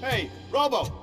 Hey, Robo!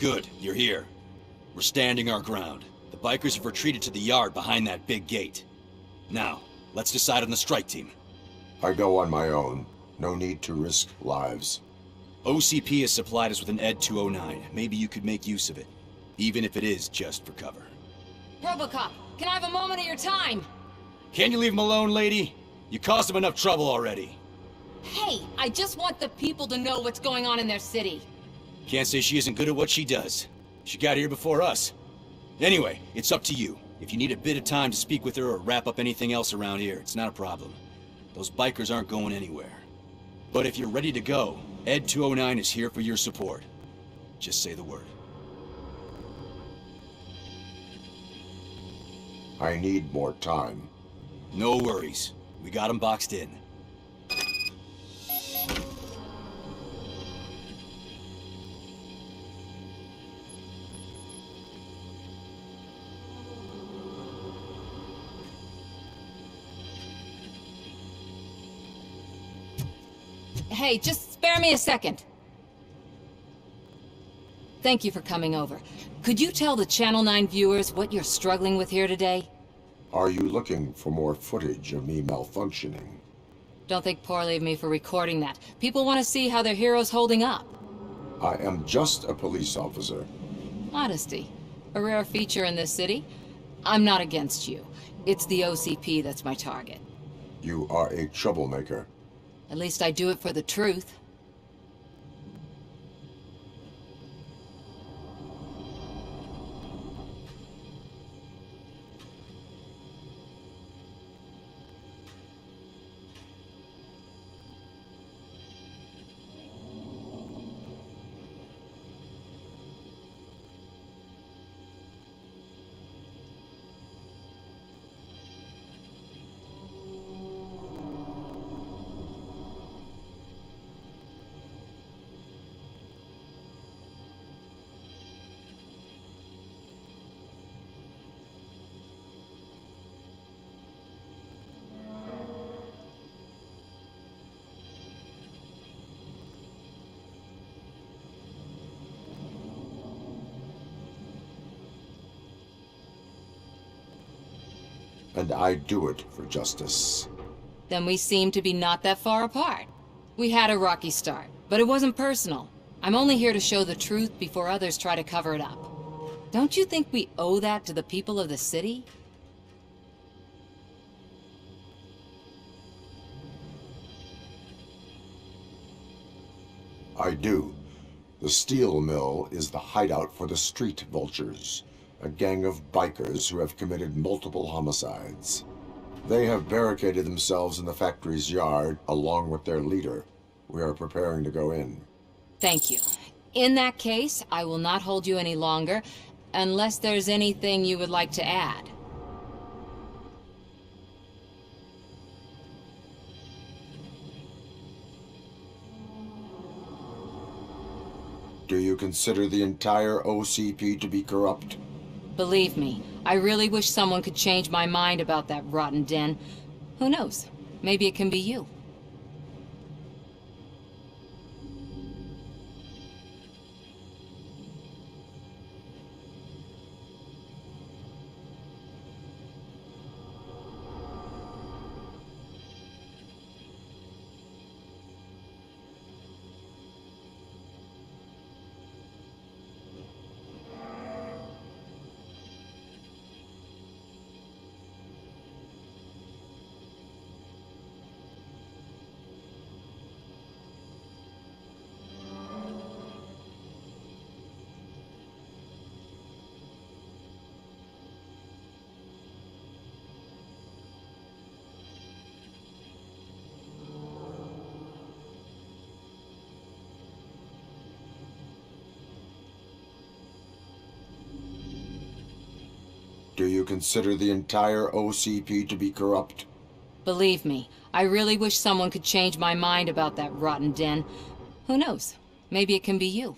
Good, you're here. We're standing our ground. The bikers have retreated to the yard behind that big gate. Now, let's decide on the strike team. I go on my own. No need to risk lives. OCP has supplied us with an ED-209. Maybe you could make use of it, even if it is just for cover. RoboCop, can I have a moment of your time? Can you leave him alone, lady? You caused him enough trouble already. Hey, I just want the people to know what's going on in their city. Can't say she isn't good at what she does. She got here before us. Anyway, it's up to you. If you need a bit of time to speak with her or wrap up anything else around here, it's not a problem. Those bikers aren't going anywhere. But if you're ready to go, ED-209 is here for your support. Just say the word. I need more time. No worries. We got him boxed in. Hey, just spare me a second. Thank you for coming over. Could you tell the Channel 9 viewers what you're struggling with here today? Are you looking for more footage of me malfunctioning? Don't think poorly of me for recording that. People want to see how their hero's holding up. I am just a police officer. Modesty. A rare feature in this city. I'm not against you. It's the OCP that's my target. You are a troublemaker. At least I do it for the truth. And I do it for justice. Then we seem to be not that far apart. We had a rocky start, but it wasn't personal. I'm only here to show the truth before others try to cover it up. Don't you think we owe that to the people of the city? I do. The steel mill is the hideout for the street vultures, a gang of bikers who have committed multiple homicides. They have barricaded themselves in the factory's yard along with their leader. We are preparing to go in. Thank you. In that case, I will not hold you any longer, unless there's anything you would like to add. Do you consider the entire OCP to be corrupt? Believe me, I really wish someone could change my mind about that rotten den. Who knows? Maybe it can be you. Do you consider the entire OCP to be corrupt? Believe me, I really wish someone could change my mind about that rotten den. Who knows? Maybe it can be you.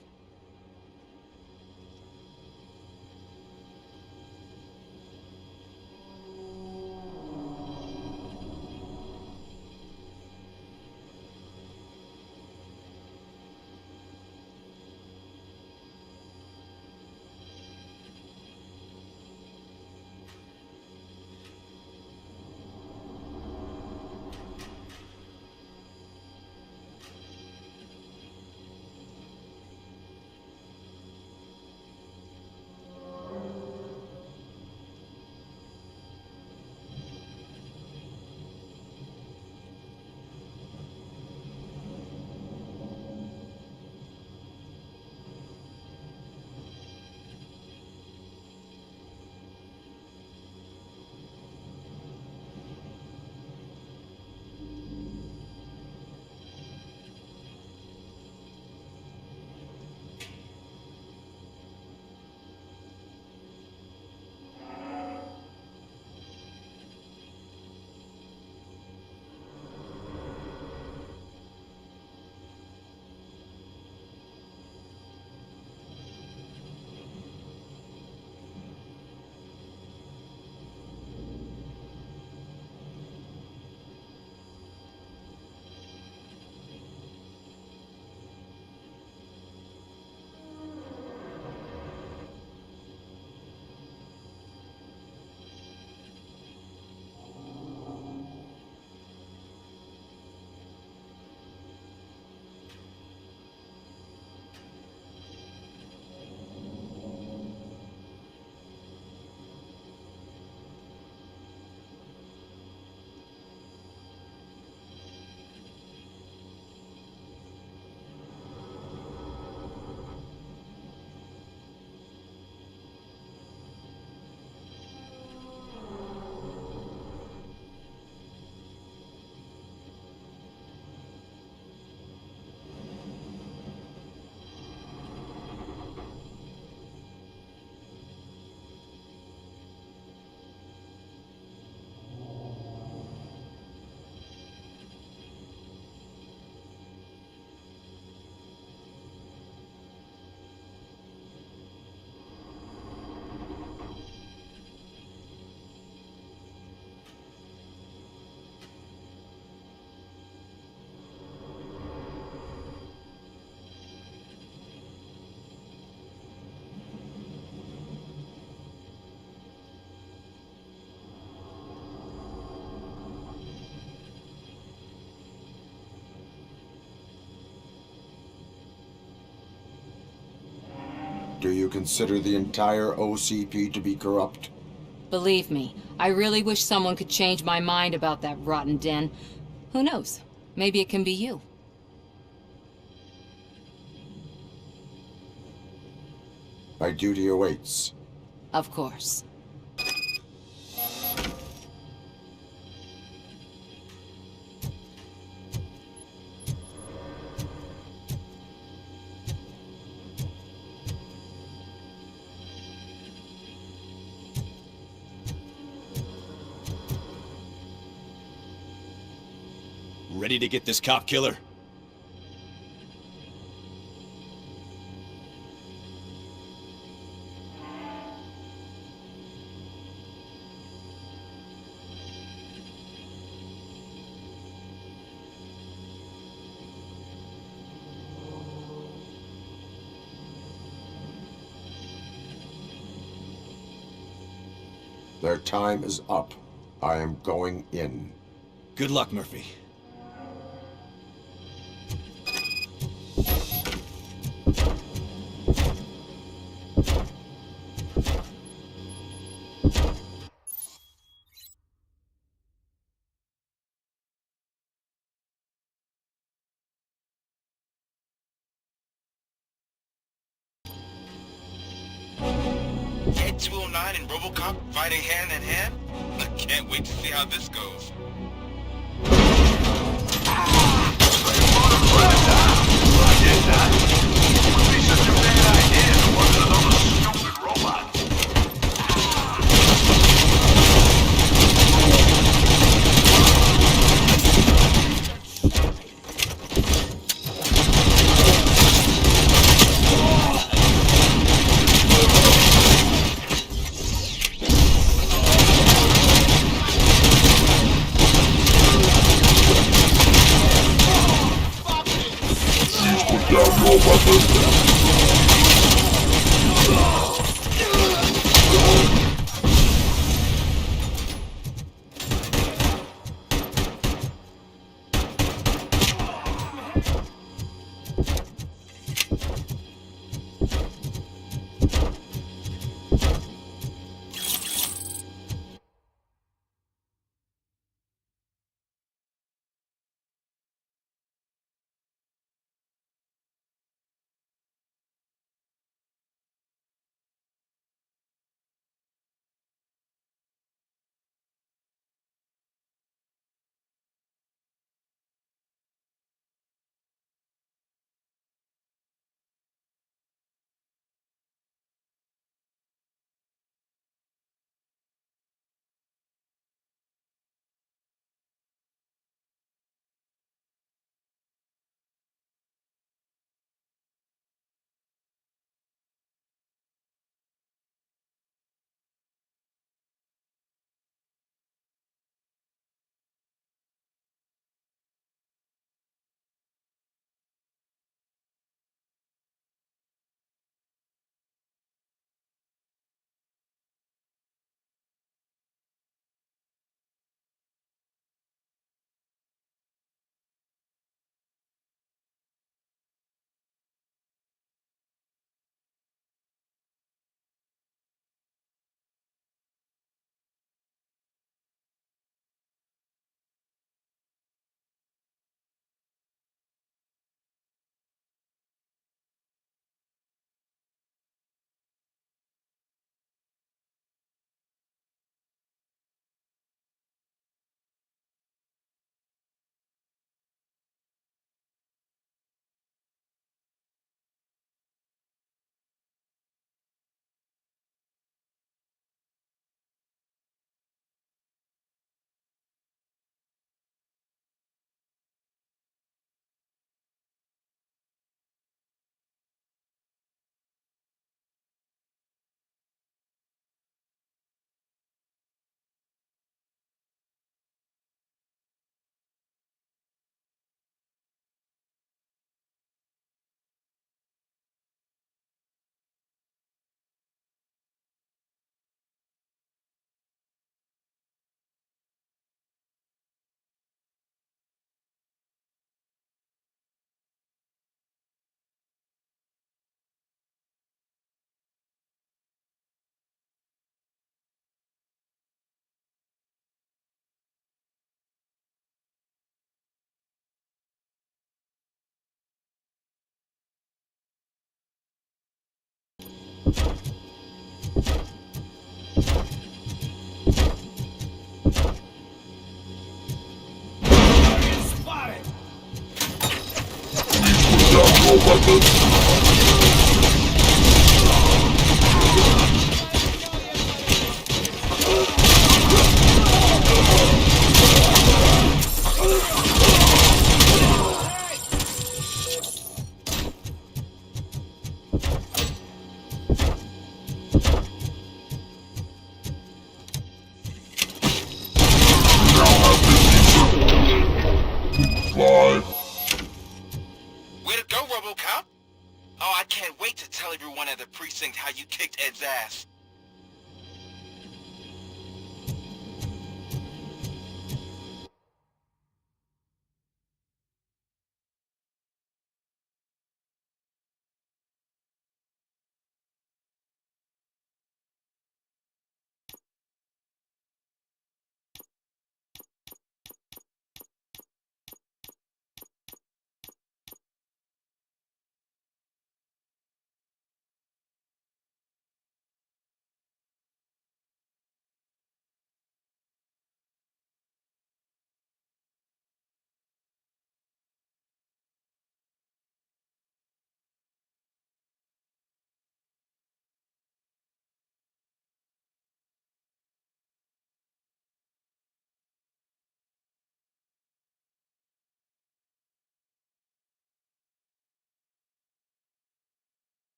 Do you consider the entire OCP to be corrupt? Believe me, I really wish someone could change my mind about that rotten den. Who knows? Maybe it can be you. My duty awaits. Of course. Ready to get this cop killer? Their time is up. I am going in. Good luck, Murphy. Ed 209 and RoboCop fighting hand in hand? I can't wait to see how this goes. Way to go, RoboCop! Oh, I can't wait to tell everyone at the precinct how you kicked Ed's ass.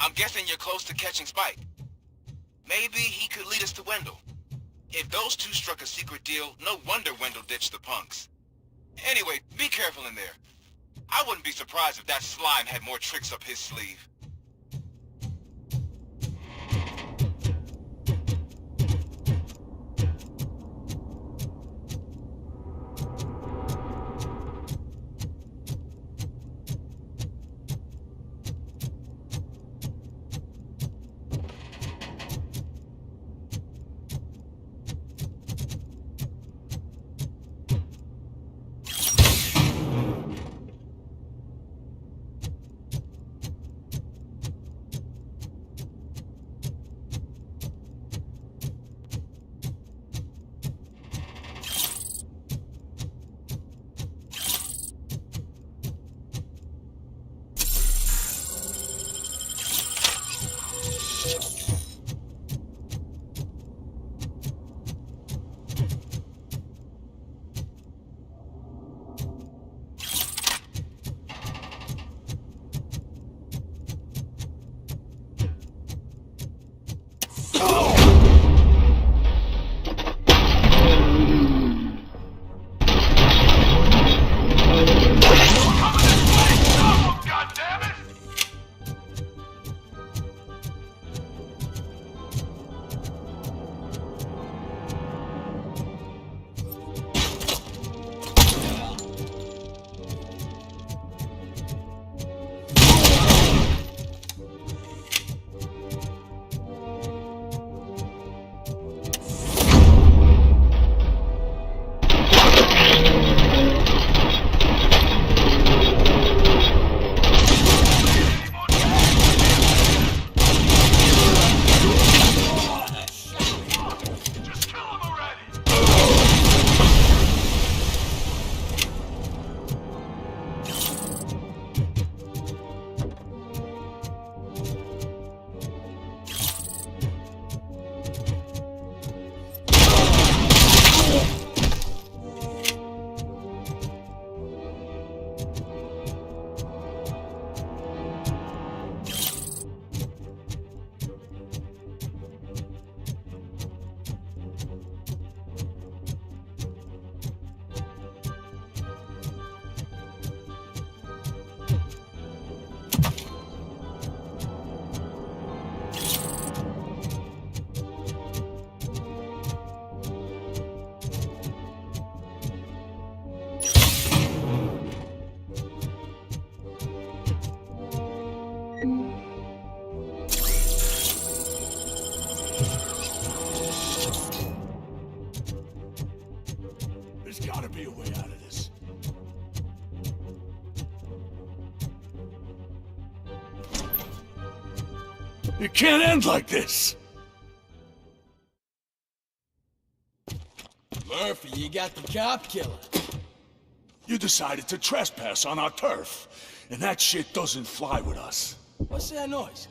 I'm guessing you're close to catching Spike. Maybe he could lead us to Wendell. If those two struck a secret deal, no wonder Wendell ditched the punks. Anyway, be careful in there. I wouldn't be surprised if that slime had more tricks up his sleeve. There's gotta be a way out of this. It can't end like this! Murphy, you got the cop killer. You decided to trespass on our turf, and that shit doesn't fly with us. What's that noise?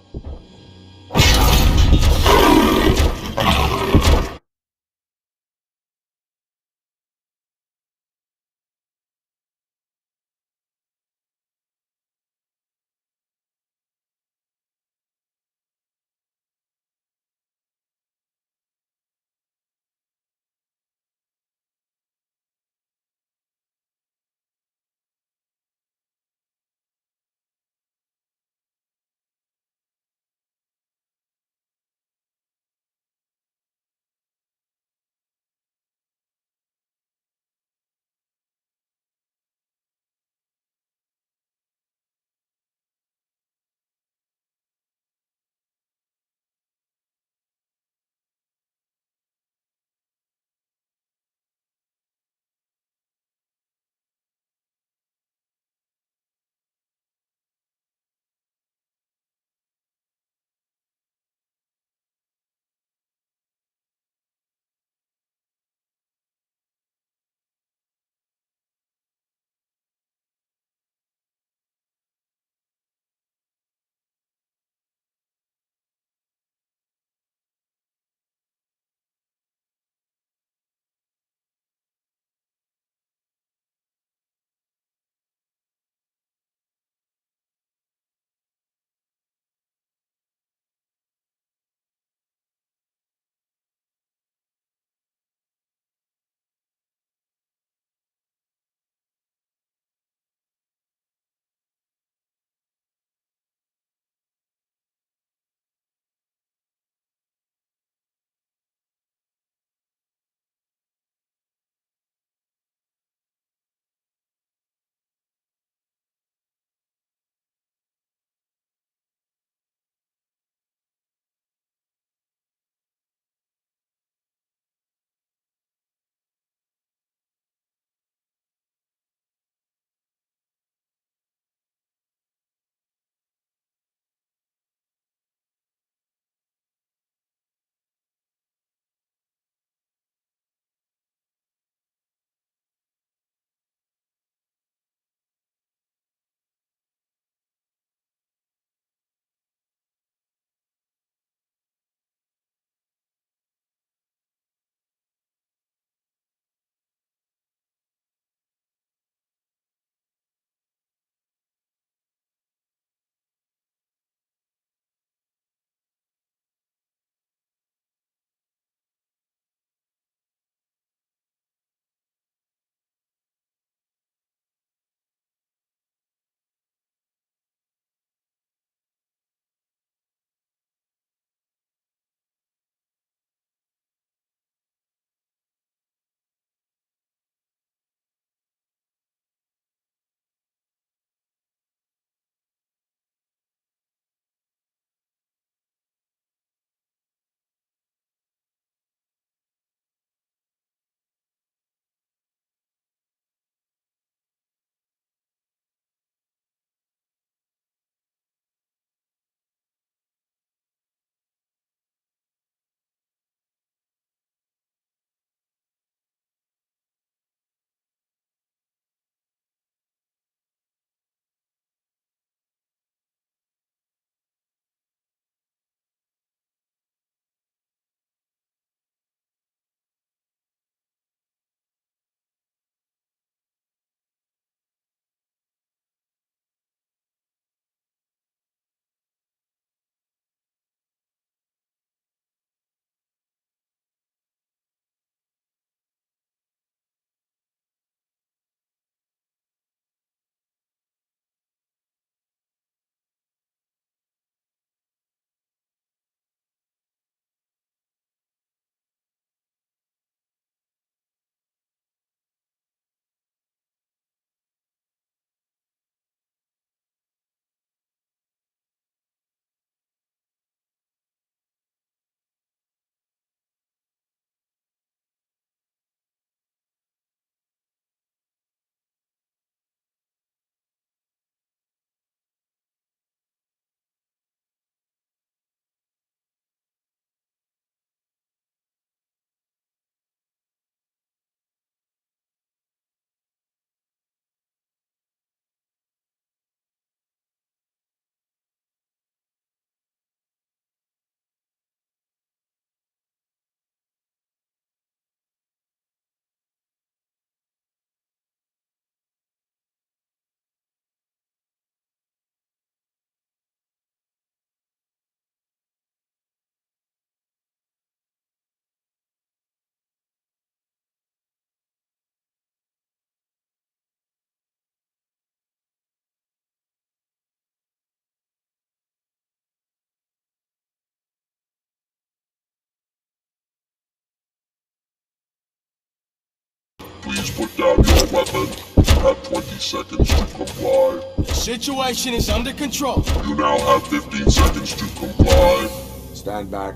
Please put down your weapon. You have 20 seconds to comply. The situation is under control. You now have 15 seconds to comply. Stand back.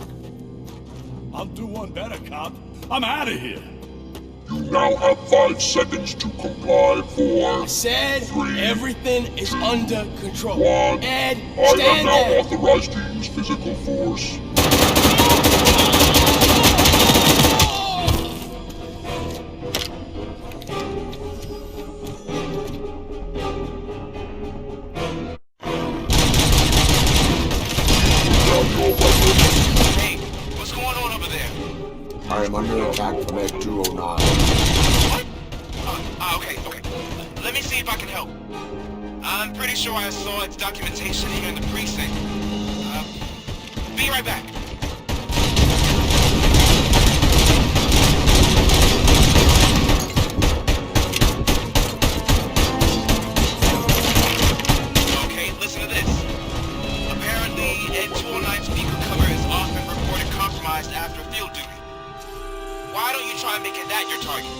I'll do one better, cop. I'm out of here. You now have 5 seconds to comply. 4, Said 3, everything is under control. 1. Ed, I am stand now there. authorized to use physical force. Hey, what's going on over there? I am under attack from Egg 209. What? Okay. Let me see if I can help. I'm pretty sure I saw its documentation here in the precinct. Be right back. Okay, listen to this. Apparently, Ed 209 speaker cover is often reported compromised after field duty. Why don't you try and make it that your target?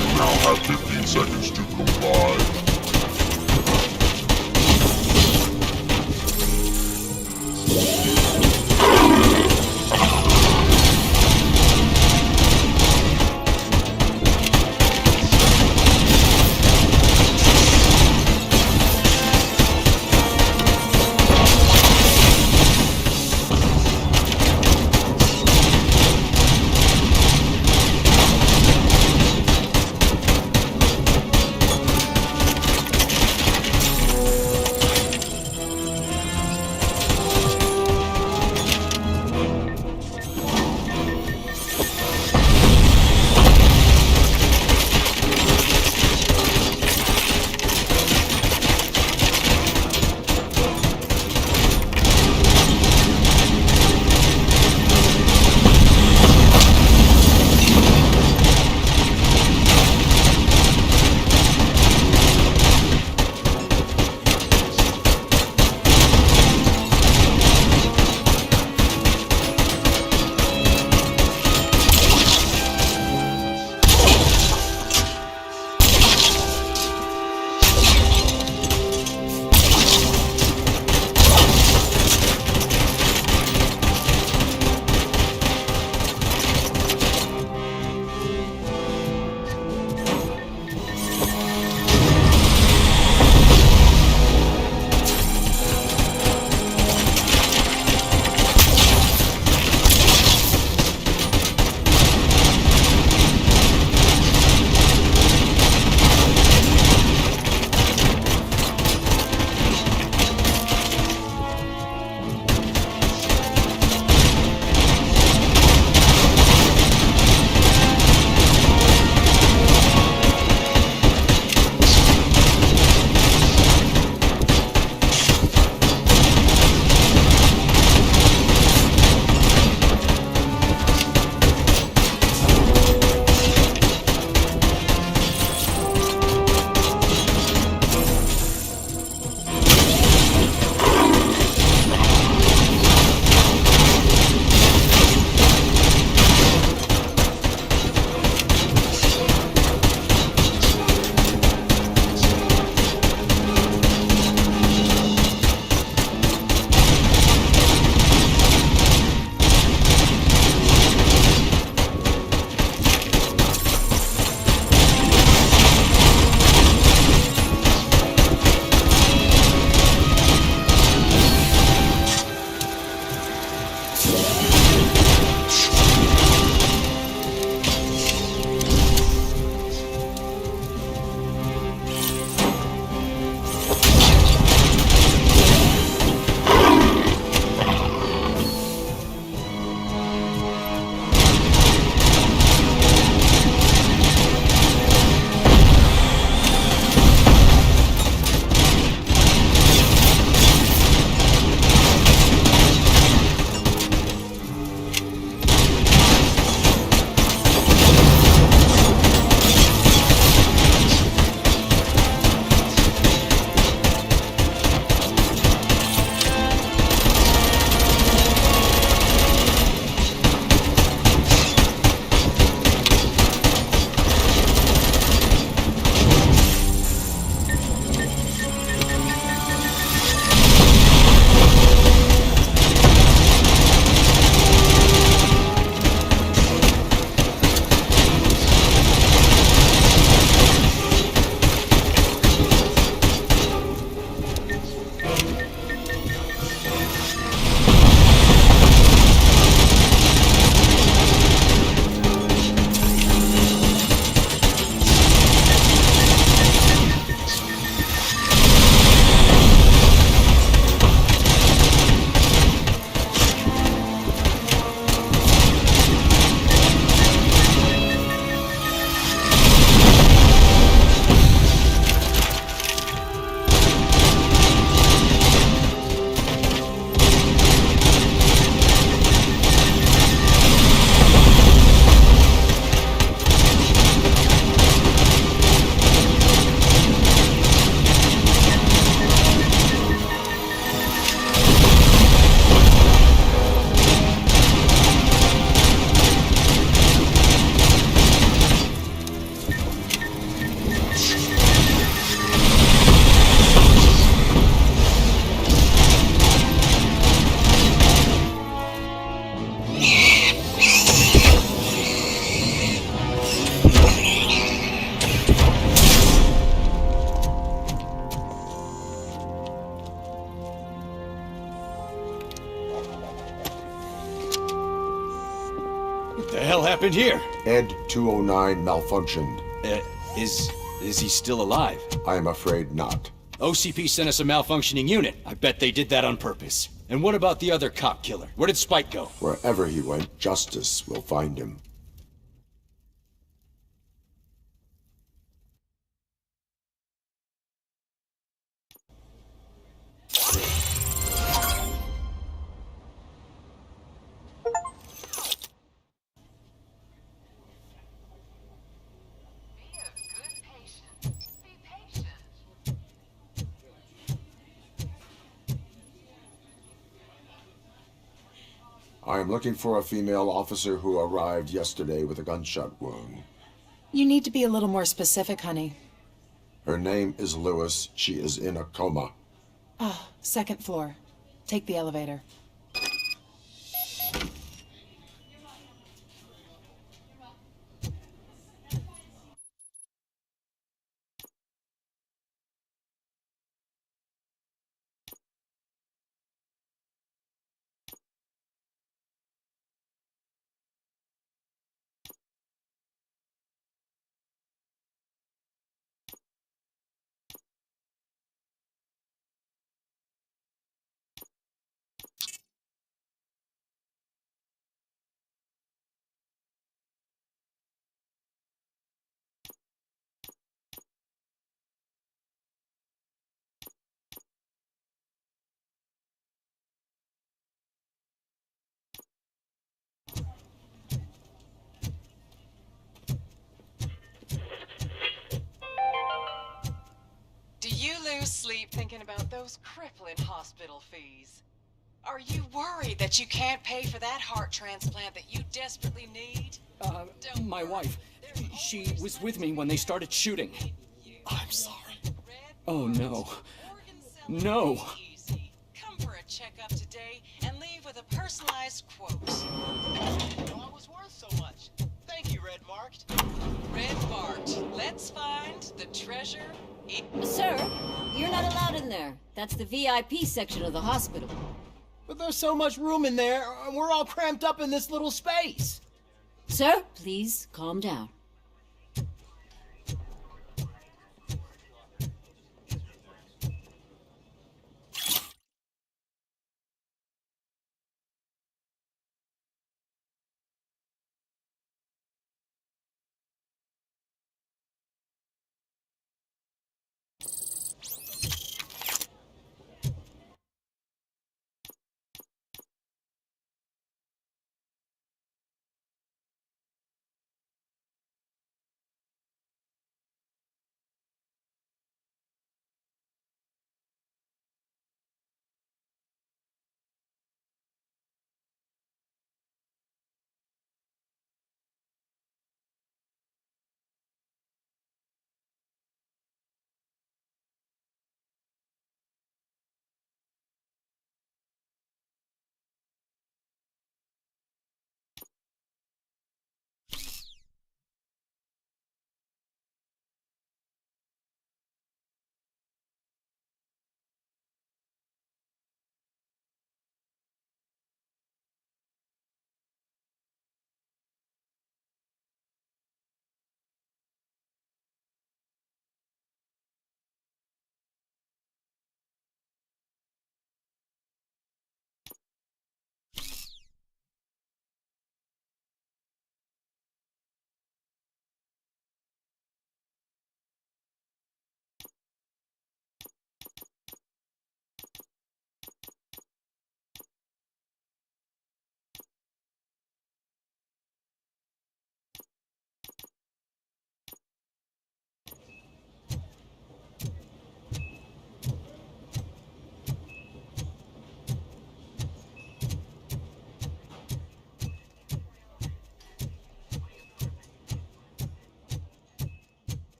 You now have 15 seconds to comply. What the hell happened here? Ed 209 malfunctioned. Is he still alive? I am afraid not. OCP sent us a malfunctioning unit. I bet they did that on purpose. And what about the other cop killer? Where did Spike go? Wherever he went, justice will find him. I am looking for a female officer who arrived yesterday with a gunshot wound. You need to be a little more specific, honey. Her name is Lewis. She is in a coma. Ah, second floor. Take the elevator. Do you lose sleep thinking about those crippling hospital fees? Are you worried that you can't pay for that heart transplant that you desperately need? My wife. She was with me when they started shooting. I'm sorry. Oh, no. No. Come for a checkup today and leave with a personalized quote. I was worth so much. Thank you, Red Marked. Red marked. Let's find the treasure. Sir, you're not allowed in there. That's the VIP section of the hospital. But there's so much room in there, and we're all cramped up in this little space. Sir, please calm down.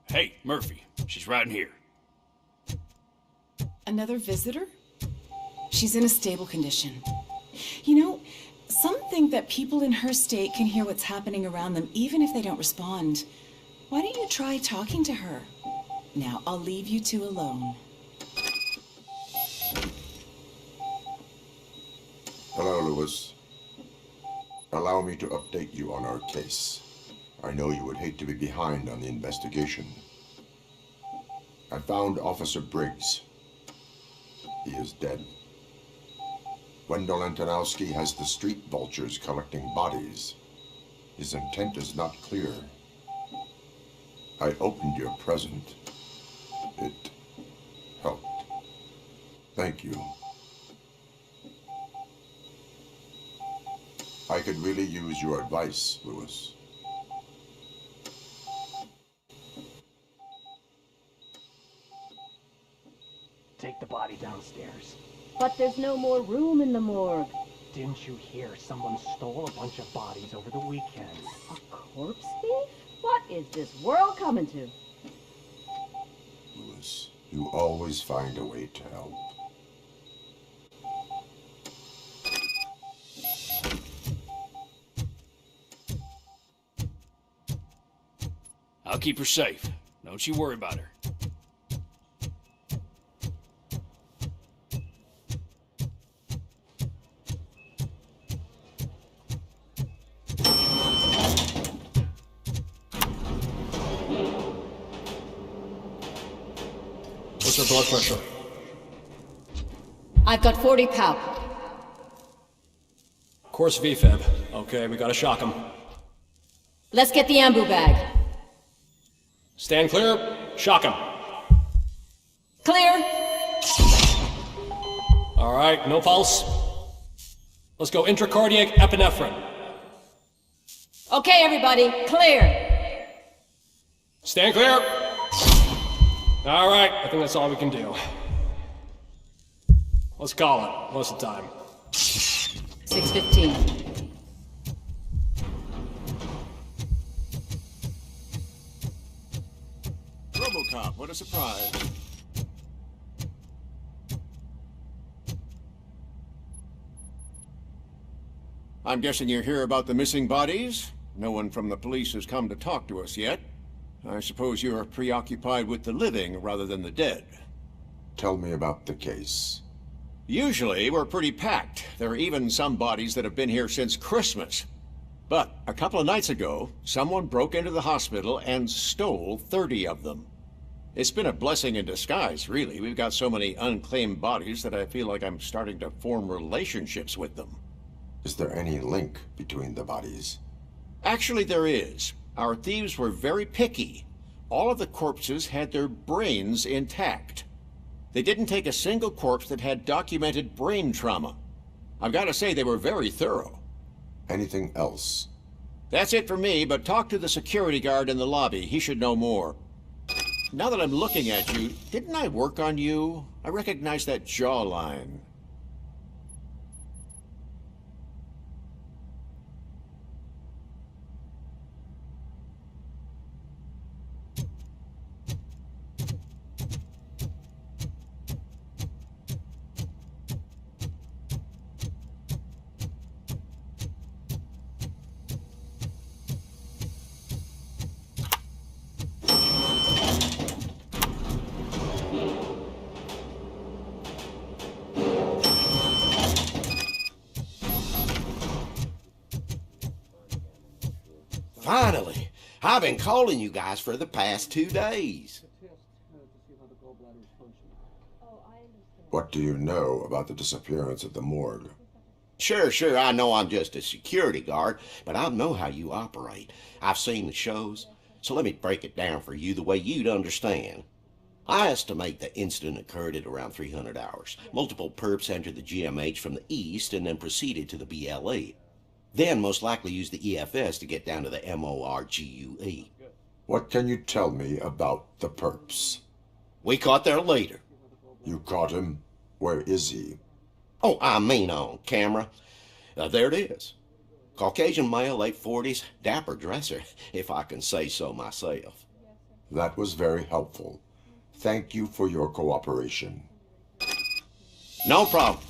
Hey, Murphy. She's right in here. Another visitor? She's in a stable condition. You know, some think that people in her state can hear what's happening around them even if they don't respond. Why don't you try talking to her? Now, I'll leave you two alone. Lewis, allow me to update you on our case. I know you would hate to be behind on the investigation. I found Officer Briggs. He is dead. Wendell Antonowski has the street vultures collecting bodies. His intent is not clear. I opened your present. It helped. Thank you. I could really use your advice, Lewis. Take the body downstairs. But there's no more room in the morgue. Didn't you hear someone stole a bunch of bodies over the weekend? A corpse thief? What is this world coming to? Lewis, you always find a way to help. I'll keep her safe. Don't you worry about her. What's her blood pressure? I've got 40 power. Course VFib. Okay, we gotta shock him. Let's get the ambu bag. Stand clear. Shock him. Clear. All right, no pulse. Let's go intracardiac epinephrine. Okay, everybody, clear. Stand clear. All right, I think that's all we can do. Let's call it. What's the time? 6:15. RoboCop, what a surprise. I'm guessing you're here about the missing bodies? No one from the police has come to talk to us yet. I suppose you're preoccupied with the living rather than the dead. Tell me about the case. Usually, we're pretty packed. There are even some bodies that have been here since Christmas. But a couple of nights ago, someone broke into the hospital and stole 30 of them. It's been a blessing in disguise, really. We've got so many unclaimed bodies that I feel like I'm starting to form relationships with them. Is there any link between the bodies? Actually, there is. Our thieves were very picky. All of the corpses had their brains intact. They didn't take a single corpse that had documented brain trauma. I've got to say they were very thorough. Anything else? That's it for me, but talk to the security guard in the lobby. He should know more. Now that I'm looking at you, didn't I work on you? I recognize that jawline. Finally! I've been calling you guys for the past 2 days. What do you know about the disappearance at the morgue? Sure, I know I'm just a security guard, but I know how you operate. I've seen the shows, so let me break it down for you the way you'd understand. I estimate the incident occurred at around 300 hours. Multiple perps entered the GMH from the east and then proceeded to the BLE. Then most likely used the EFS to get down to the MORGUE. What can you tell me about the perps? We caught their leader. You caught him? Where is he? Oh, I mean on camera. There it is. Caucasian male, late 40s, dapper dresser, if I can say so myself. That was very helpful. Thank you for your cooperation. No problem.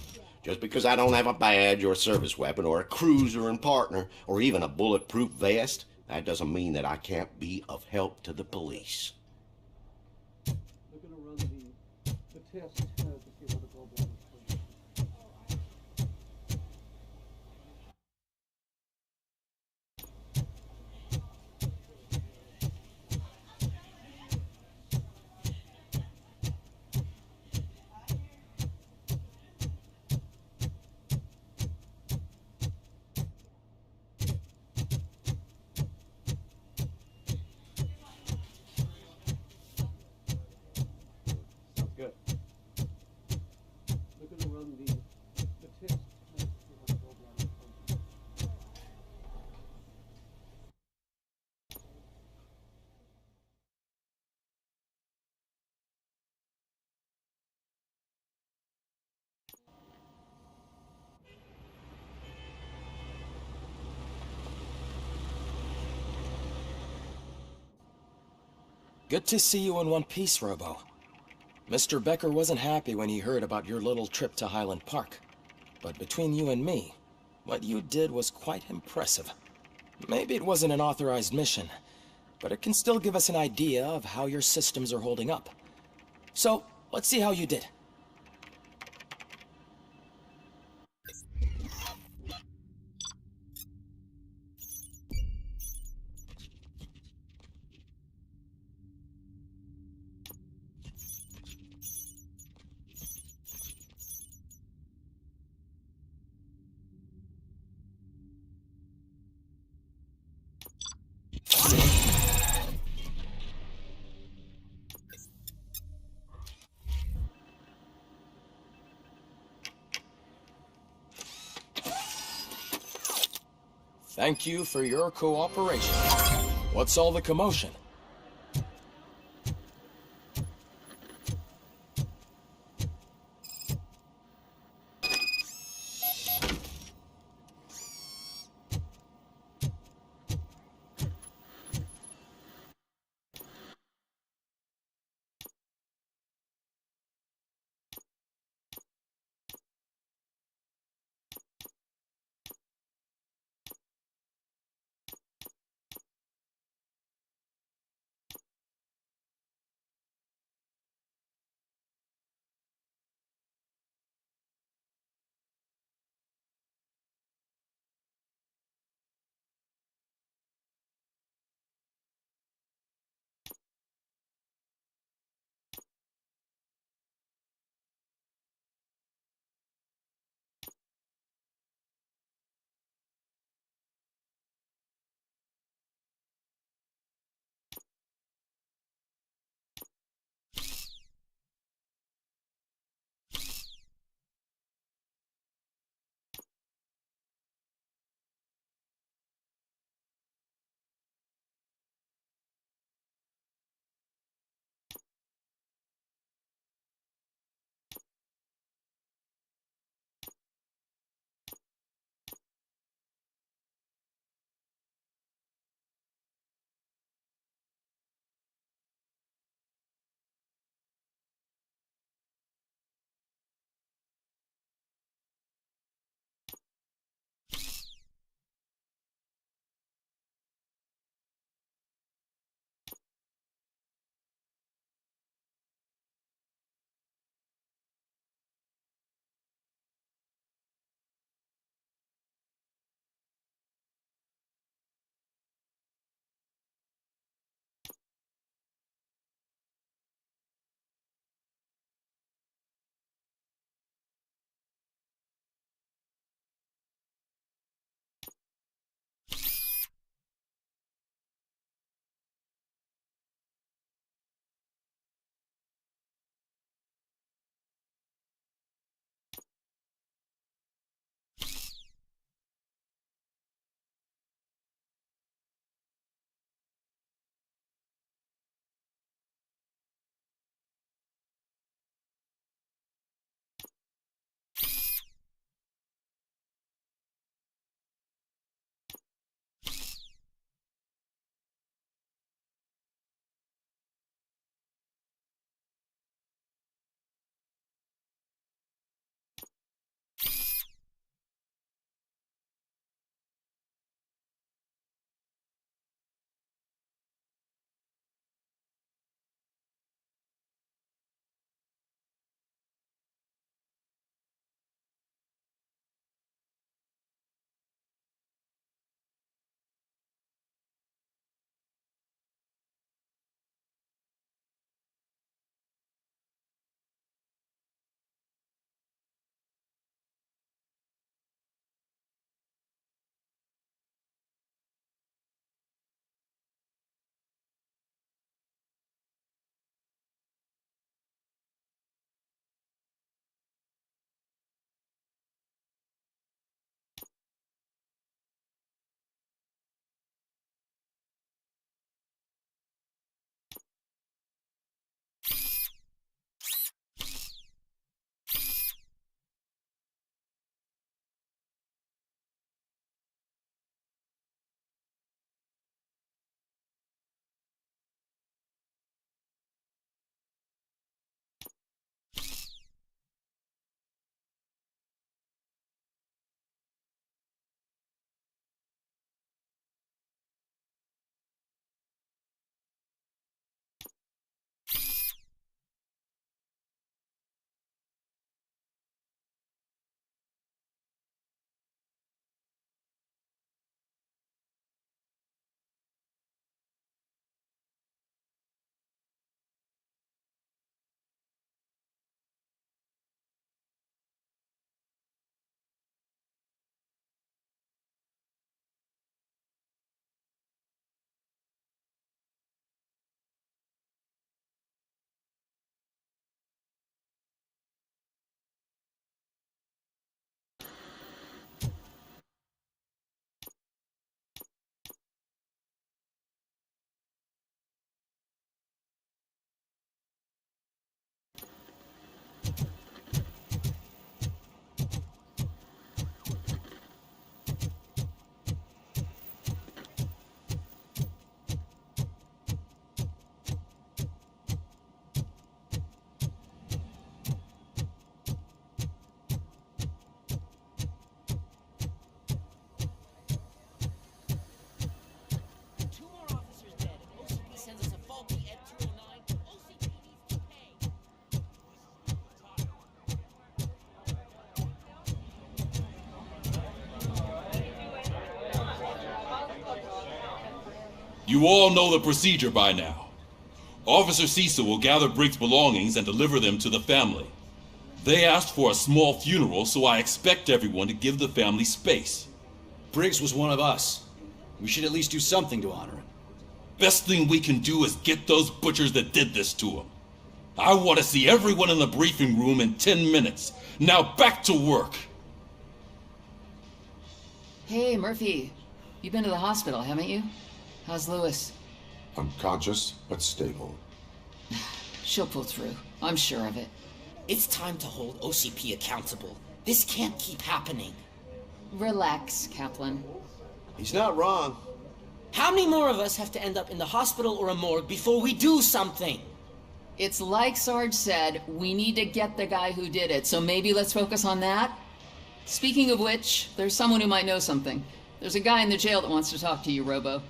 Just because I don't have a badge or a service weapon or a cruiser and partner or even a bulletproof vest, that doesn't mean that I can't be of help to the police. They're going to run the test to see how the gallbladder is functioning. Good to see you in one piece, Robo. Mr. Becker wasn't happy when he heard about your little trip to Highland Park. But between you and me, what you did was quite impressive. Maybe it wasn't an authorized mission, but it can still give us an idea of how your systems are holding up. So, let's see how you did. Thank you for your cooperation. What's all the commotion? You all know the procedure by now. Officer Cecil will gather Briggs' belongings and deliver them to the family. They asked for a small funeral, so I expect everyone to give the family space. Briggs was one of us. We should at least do something to honor him. Best thing we can do is get those butchers that did this to him. I want to see everyone in the briefing room in 10 minutes. Now back to work. Hey, Murphy. You've been to the hospital, haven't you? How's Lewis? Unconscious, but stable. She'll pull through. I'm sure of it. It's time to hold OCP accountable. This can't keep happening. Relax, Kaplan. He's not wrong. How many more of us have to end up in the hospital or a morgue before we do something? It's like Sarge said, we need to get the guy who did it, so maybe let's focus on that? Speaking of which, there's someone who might know something. There's a guy in the jail that wants to talk to you, Robo.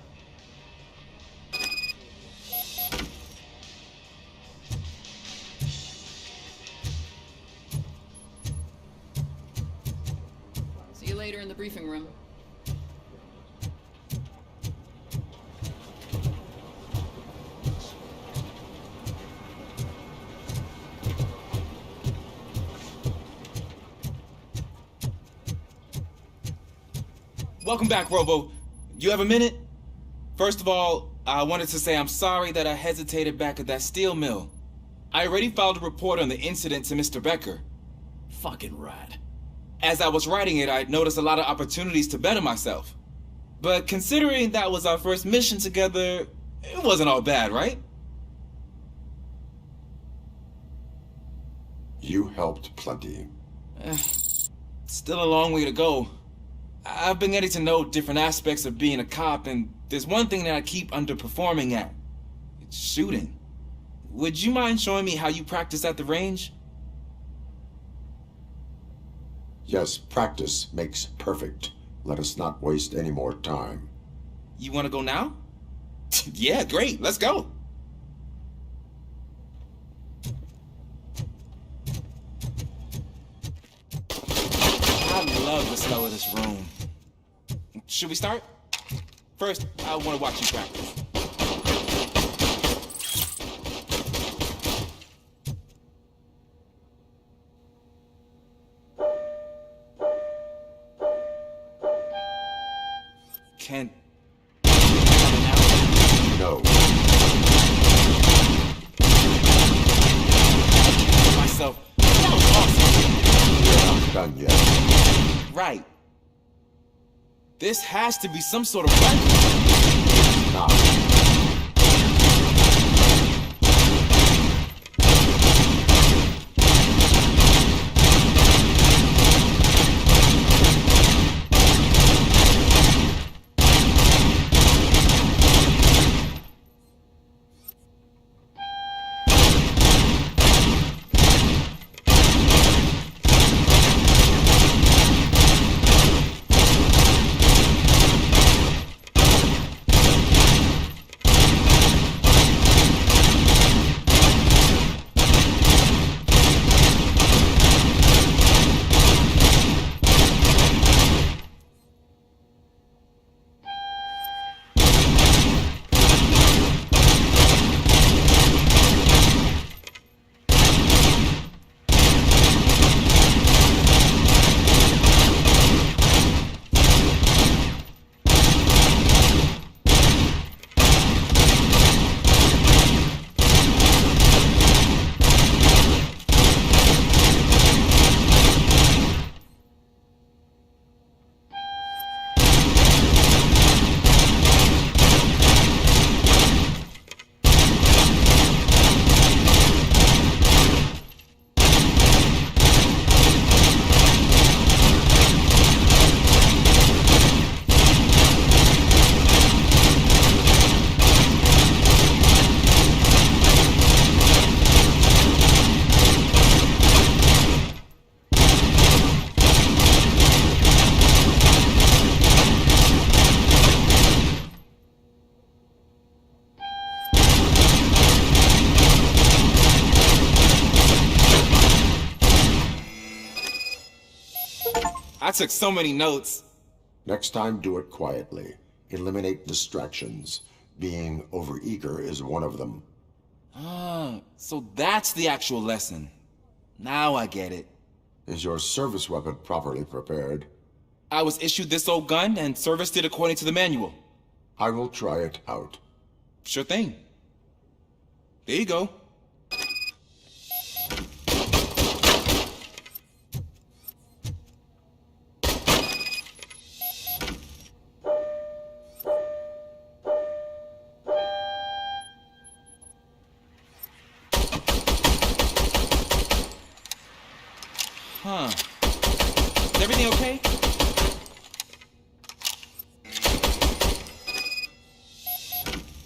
See you later in the briefing room. Welcome back, Robo. You have a minute? First of all, I wanted to say I'm sorry that I hesitated back at that steel mill. I already filed a report on the incident to Mr. Becker. Fucking rat. As I was writing it, I noticed a lot of opportunities to better myself. But considering that was our first mission together, it wasn't all bad, right? You helped plenty. Still a long way to go. I've been getting to know different aspects of being a cop, and there's one thing that I keep underperforming at. It's shooting. Would you mind showing me how you practice at the range? Yes, practice makes perfect. Let us not waste any more time. You want to go now? Yeah, great. Let's go. I love the smell of this room. Should we start? First, I want to watch you practice. Can... No. Myself. That was awesome. We're not done yet. Right. This has to be some sort of weapon. Nah. I took so many notes. Next time, do it quietly. Eliminate distractions. Being overeager is one of them. Ah, so that's the actual lesson. Now I get it. Is your service weapon properly prepared? I was issued this old gun and serviced it according to the manual. I will try it out. Sure thing. There you go. Huh. Is everything okay?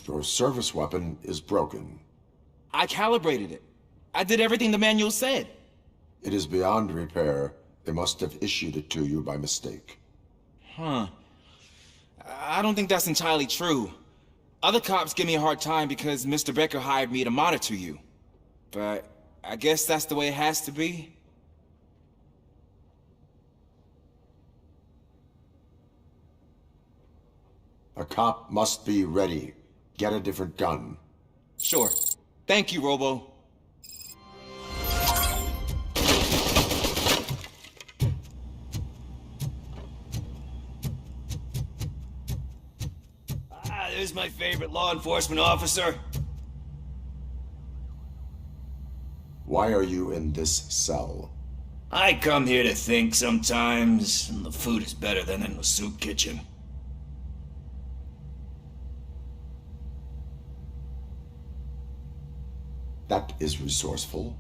Your service weapon is broken. I calibrated it. I did everything the manual said. It is beyond repair. They must have issued it to you by mistake. Huh. I don't think that's entirely true. Other cops give me a hard time because Mr. Becker hired me to monitor you. But I guess that's the way it has to be. A cop must be ready. Get a different gun. Sure. Thank you, Robo. Ah, there's my favorite law enforcement officer. Why are you in this cell? I come here to think sometimes, and the food is better than in the soup kitchen. That is resourceful.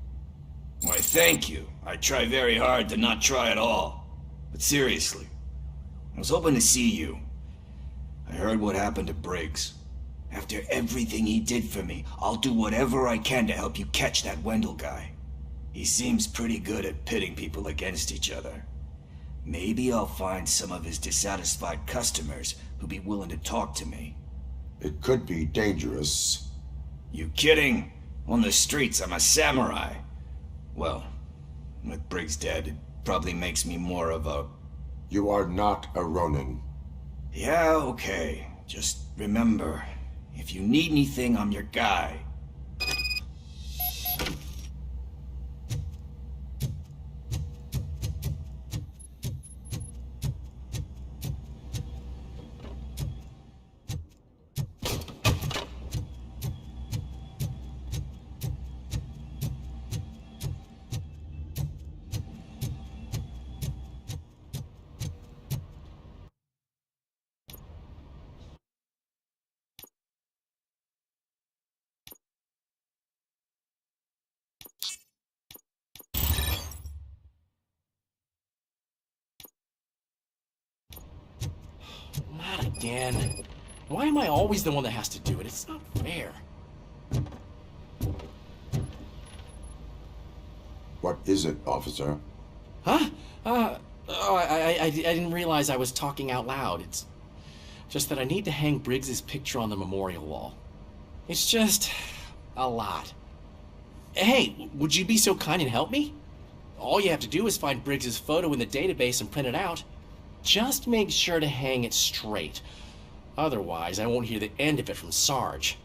Why, thank you. I try very hard to not try at all. But seriously, I was hoping to see you. I heard what happened to Briggs. After everything he did for me, I'll do whatever I can to help you catch that Wendell guy. He seems pretty good at pitting people against each other. Maybe I'll find some of his dissatisfied customers who'd be willing to talk to me. It could be dangerous. You kidding? On the streets, I'm a samurai. Well, with Briggs dead, it probably makes me more of a... You are not a Ronin. Yeah, okay. Just remember, if you need anything, I'm your guy. Not again. Why am I always the one that has to do it? It's not fair. What is it, officer? Huh? I didn't realize I was talking out loud. It's just that I need to hang Briggs's picture on the memorial wall. It's just a lot. Hey, would you be so kind and help me? All you have to do is find Briggs's photo in the database and print it out. Just make sure to hang it straight. Otherwise, I won't hear the end of it from Sarge.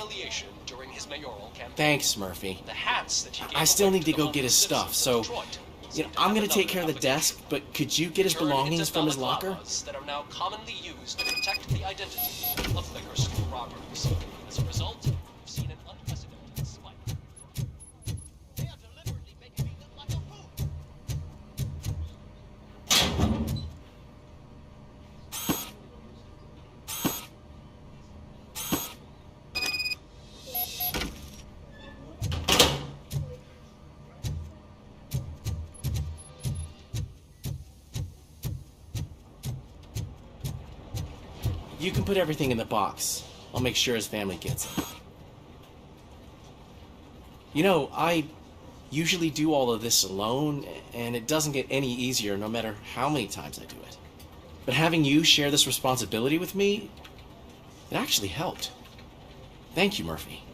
humiliation during his mayoral campaign. Thanks, Murphy. The hats that he gave I still away need to to the go get his homeless stuff, citizens so of Detroit I'm gonna take care of the desk, but could you get his turned belongings into from his balaclavas locker? that are now commonly used to protect the identity of liquor store robbers. As a result, we've seen an unprecedented spike. They are deliberately making me look like a fool. You can put everything in the box. I'll make sure his family gets it. You know, I usually do all of this alone, and it doesn't get any easier no matter how many times I do it. But having you share this responsibility with me, it actually helped. Thank you, Murphy.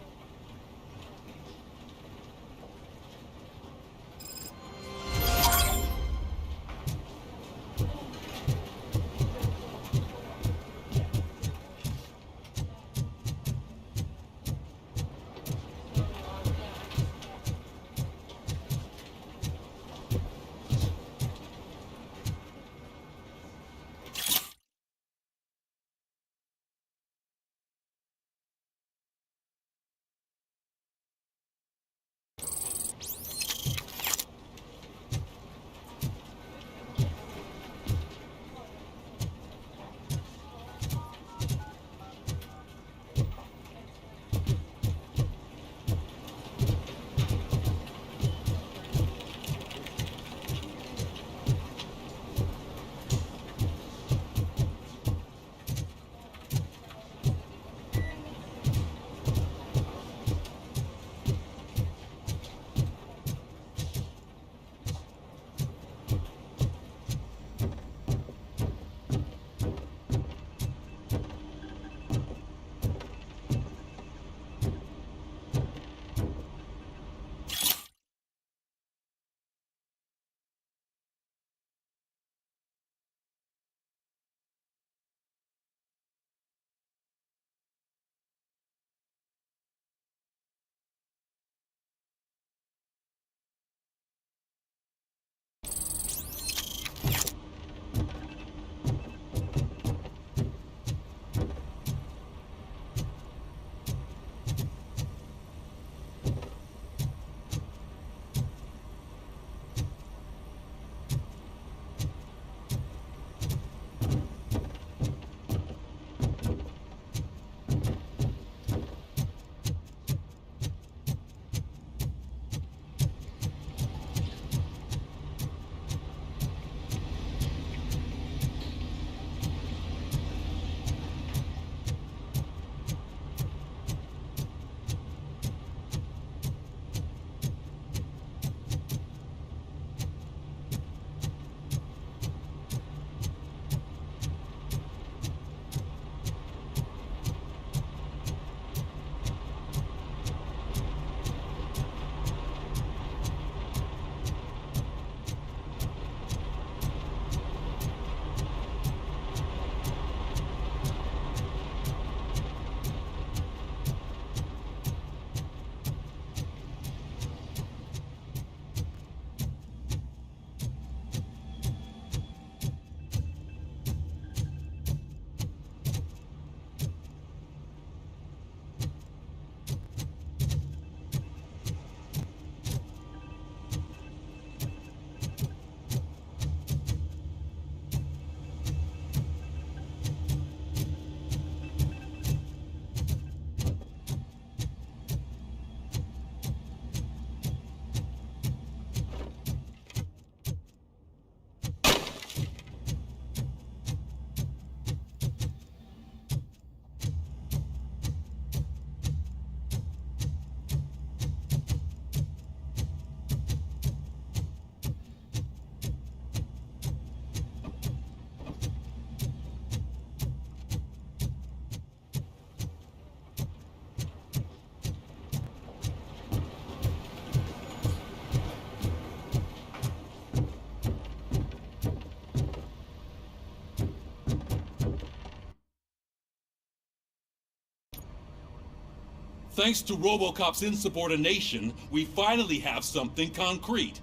Thanks to RoboCop's insubordination, we finally have something concrete.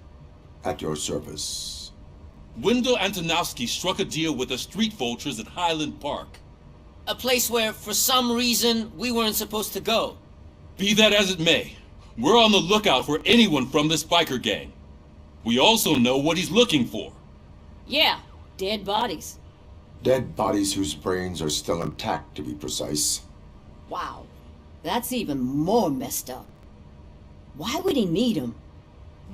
At your service. Wendell Antonowski struck a deal with the street vultures at Highland Park. A place where, for some reason, we weren't supposed to go. Be that as it may, we're on the lookout for anyone from this biker gang. We also know what he's looking for. Yeah, dead bodies. Dead bodies whose brains are still intact, to be precise. Wow, that's even more messed up. Why would he need them?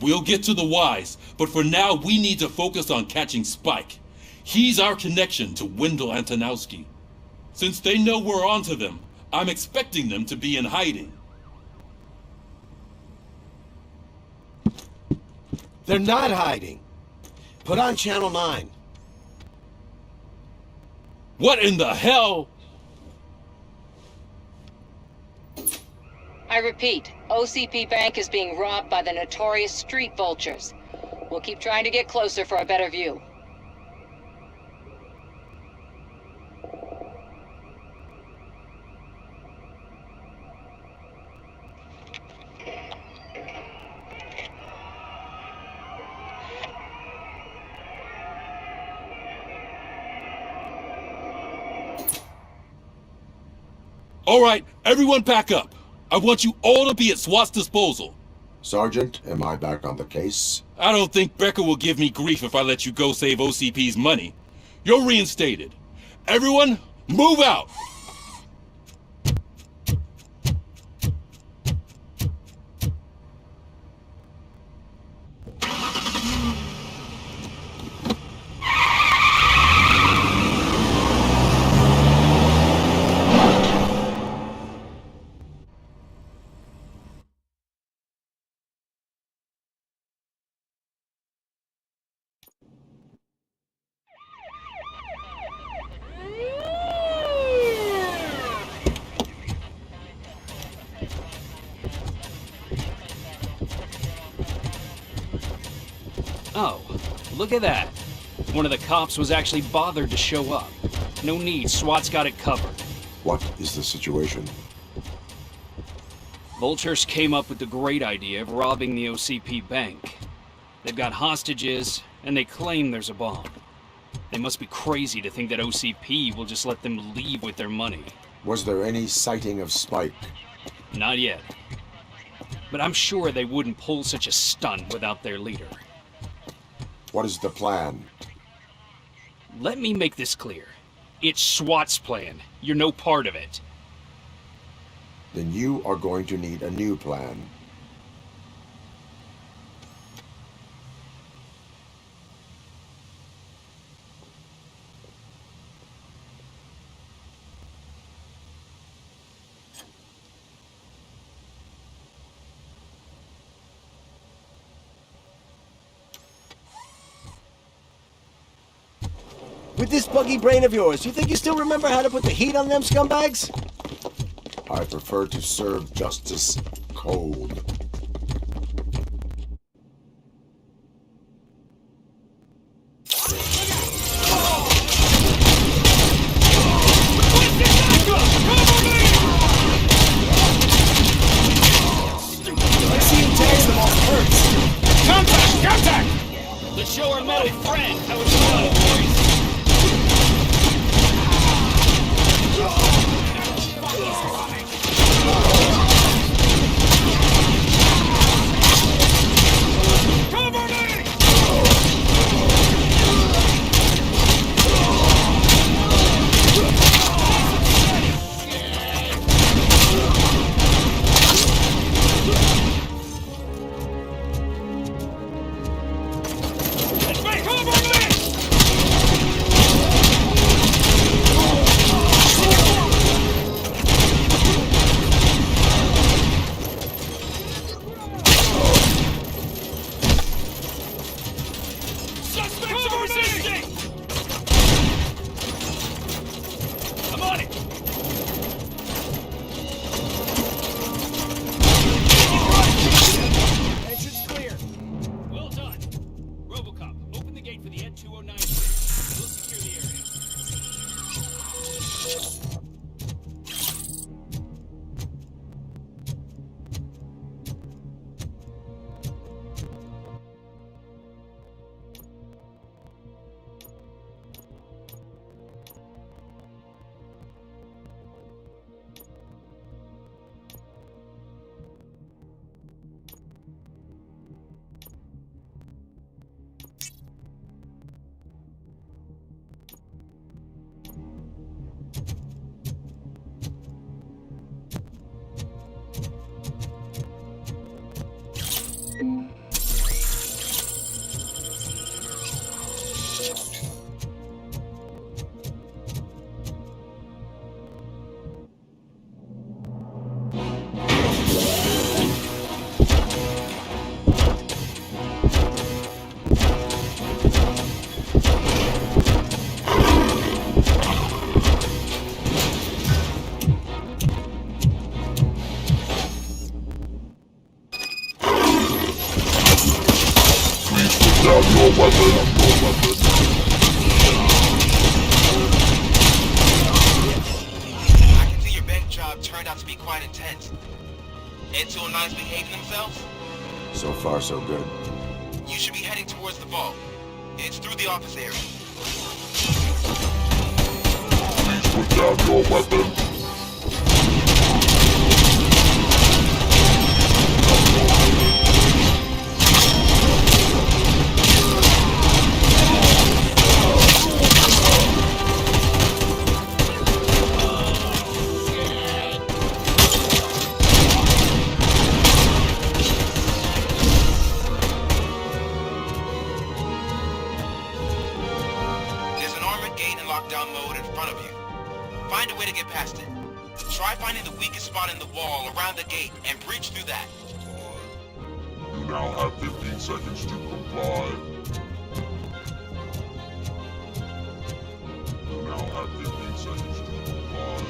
We'll get to the whys, but for now we need to focus on catching Spike. He's our connection to Wendell Antonowski. Since they know we're onto them, I'm expecting them to be in hiding. They're not hiding. Put on Channel 9. What in the hell? I repeat, OCP Bank is being robbed by the notorious street vultures. We'll keep trying to get closer for a better view. All right, everyone pack up. I want you all to be at SWAT's disposal. Sergeant, am I back on the case? I don't think Becker will give me grief if I let you go save OCP's money. You're reinstated. Everyone, move out! Oh, look at that. One of the cops was actually bothered to show up. No need, SWAT's got it covered. What is the situation? Vultures came up with the great idea of robbing the OCP bank. They've got hostages, and they claim there's a bomb. They must be crazy to think that OCP will just let them leave with their money. Was there any sighting of Spike? Not yet. But I'm sure they wouldn't pull such a stunt without their leader. What is the plan? Let me make this clear. It's SWAT's plan. You're no part of it. Then you are going to need a new plan. With this buggy brain of yours, you think you still remember how to put the heat on them scumbags? I prefer to serve justice cold. I see you tags them off first. Contact! Contact! Let's show our metal friend how it's done, boys. down your weapon. I can see your bank job turned out to be quite intense. And 209's behaving themselves? So far, so good. You should be heading towards the vault. It's through the office area. Please put down your weapon. Lockdown mode in front of you. Find a way to get past it. Try finding the weakest spot in the wall around the gate and breach through that. You now have 15 seconds to comply. You now have 15 seconds to comply.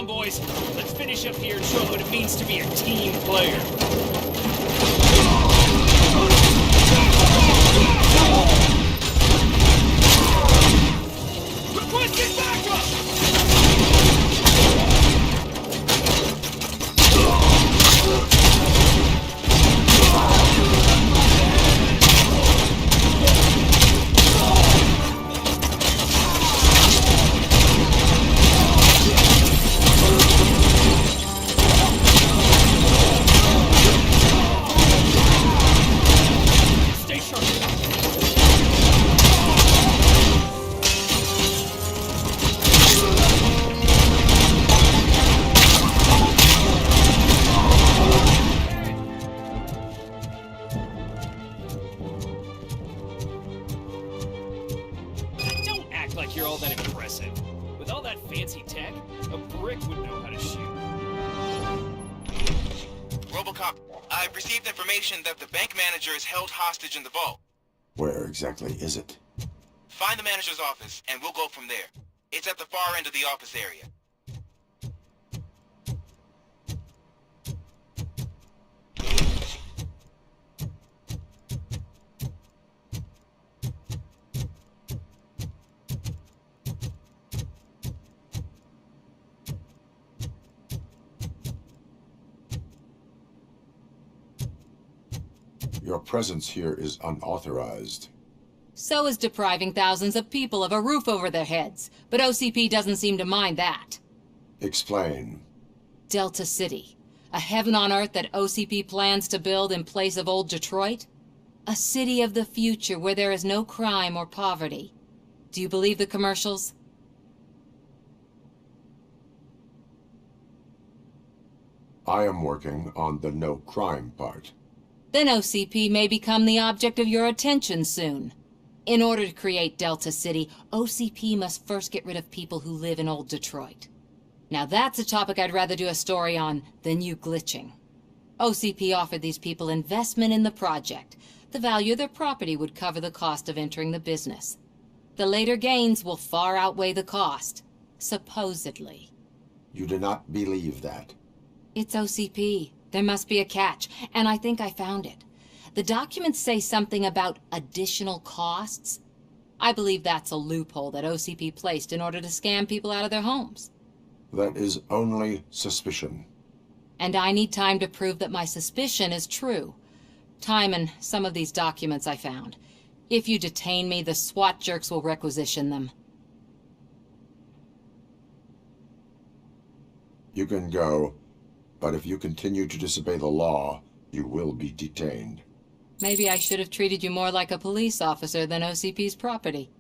Boys, let's finish up here and show what it means to be a team player. Requesting backup! Like you're all that impressive. With all that fancy tech, a brick would know how to shoot. RoboCop, I've received information that the bank manager is held hostage in the vault. Where exactly is it? Find the manager's office, and we'll go from there. It's at the far end of the office area. Your presence here is unauthorized. So is depriving thousands of people of a roof over their heads. But OCP doesn't seem to mind that. Explain. Delta City. A heaven on earth that OCP plans to build in place of old Detroit? A city of the future where there is no crime or poverty. Do you believe the commercials? I am working on the no crime part. Then OCP may become the object of your attention soon. In order to create Delta City, OCP must first get rid of people who live in old Detroit. Now that's a topic I'd rather do a story on than you glitching. OCP offered these people investment in the project. The value of their property would cover the cost of entering the business. The later gains will far outweigh the cost, supposedly. You do not believe that? It's OCP. There must be a catch, and I think I found it. The documents say something about additional costs. I believe that's a loophole that OCP placed in order to scam people out of their homes. That is only suspicion. And I need time to prove that my suspicion is true. Time and some of these documents I found. If you detain me, the SWAT jerks will requisition them. You can go. But if you continue to disobey the law, you will be detained. Maybe I should have treated you more like a police officer than OCP's property.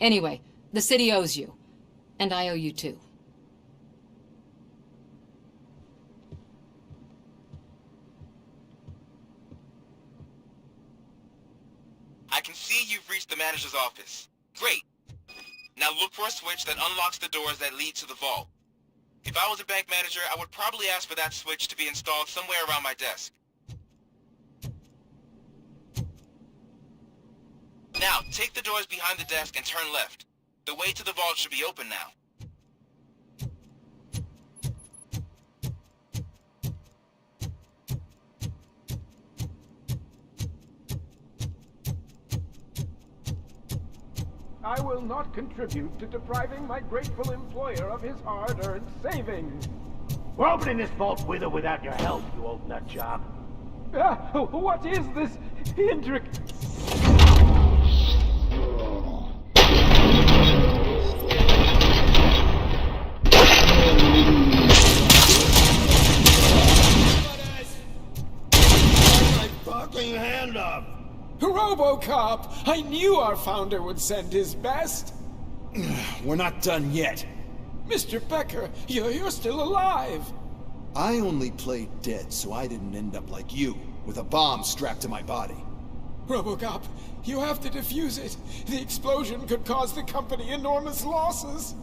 Anyway, the city owes you. And I owe you too. I can see you've reached the manager's office. Great. Now look for a switch that unlocks the doors that lead to the vault. If I was a bank manager, I would probably ask for that switch to be installed somewhere around my desk. Now, take the doors behind the desk and turn left. The way to the vault should be open now. I will not contribute to depriving my grateful employer of his hard-earned savings. We're opening this vault with or without your help, you old nut job. What is this intricate? My fucking hand up! RoboCop! I knew our founder would send his best! We're not done yet. Mr. Becker, you're still alive! I only played dead so I didn't end up like you, with a bomb strapped to my body. RoboCop, you have to defuse it. The explosion could cause the company enormous losses.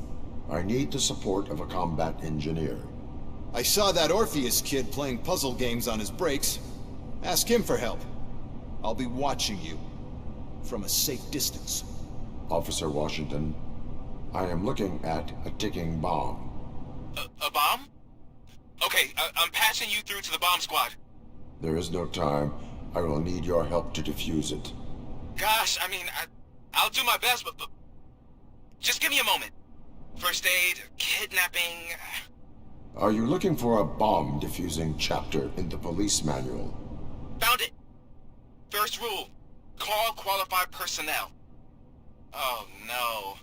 I need the support of a combat engineer. I saw that Orpheus kid playing puzzle games on his breaks. Ask him for help. I'll be watching you. From a safe distance. Officer Washington, I am looking at a ticking bomb. A bomb? Okay, I'm passing you through to the bomb squad. There is no time. I will need your help to defuse it. Gosh, I mean, I'll do my best, but just give me a moment. First aid, kidnapping... Are you looking for a bomb defusing chapter in the police manual? Found it. First rule, call qualified personnel. Oh, no.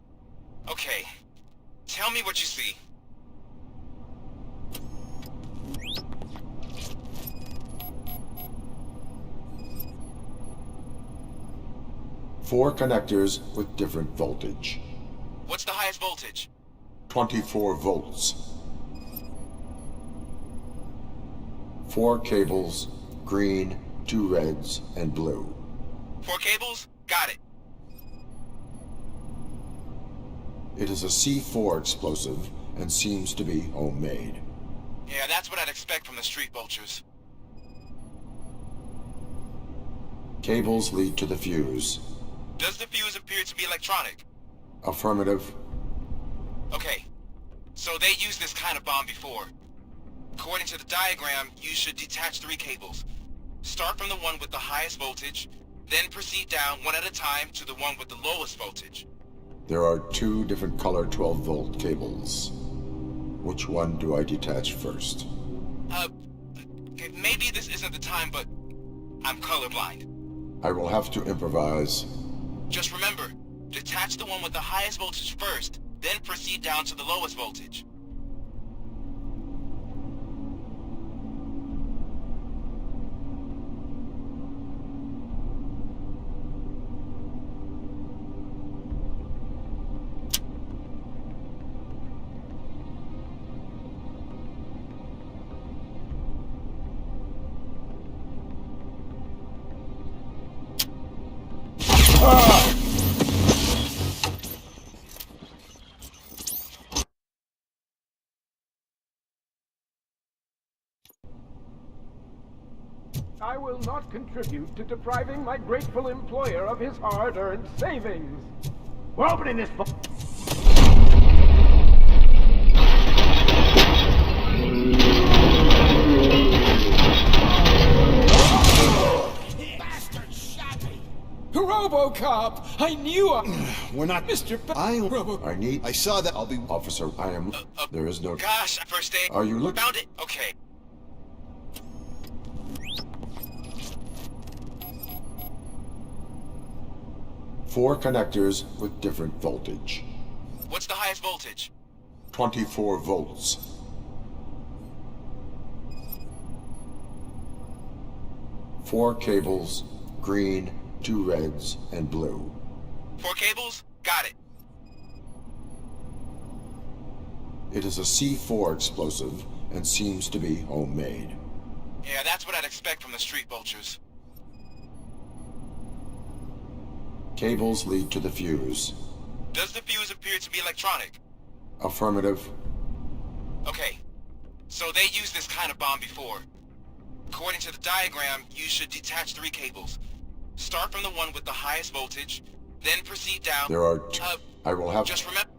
Okay, tell me what you see. Four connectors with different voltage. What's the highest voltage? 24 volts. 4 cables, green, 2 reds, and blue. 4 cables? Got it. It is a C4 explosive and seems to be homemade. Yeah, that's what I'd expect from the street vultures. Cables lead to the fuse. Does the fuse appear to be electronic? Affirmative. Okay, so they used this kind of bomb before. According to the diagram, you should detach 3 cables. Start from the one with the highest voltage, then proceed down one at a time to the one with the lowest voltage. There are 2 different color 12-volt cables. Which one do I detach first? Maybe this isn't the time, but I'm colorblind. I will have to improvise. Just remember, detach the one with the highest voltage first, then proceed down to the lowest voltage. I will not contribute to depriving my grateful employer of his hard-earned savings. We're opening this vault. RoboCop! I knew We're not... Mr. I saw that. I'll be... Officer, I am... There is no... Gosh, first aid. Are you looking... Found it. Okay. Four connectors with different voltage. What's the highest voltage? 24 volts. 4 cables, green, 2 reds, and blue. 4 cables? Got it. It is a C4 explosive and seems to be homemade. Yeah, that's what I'd expect from the street vultures. Cables lead to the fuse. Does the fuse appear to be electronic? Affirmative. Okay, so they used this kind of bomb before. According to the diagram, you should detach 3 cables. Start from the one with the highest voltage, Then proceed down. There are I will have... Just remember...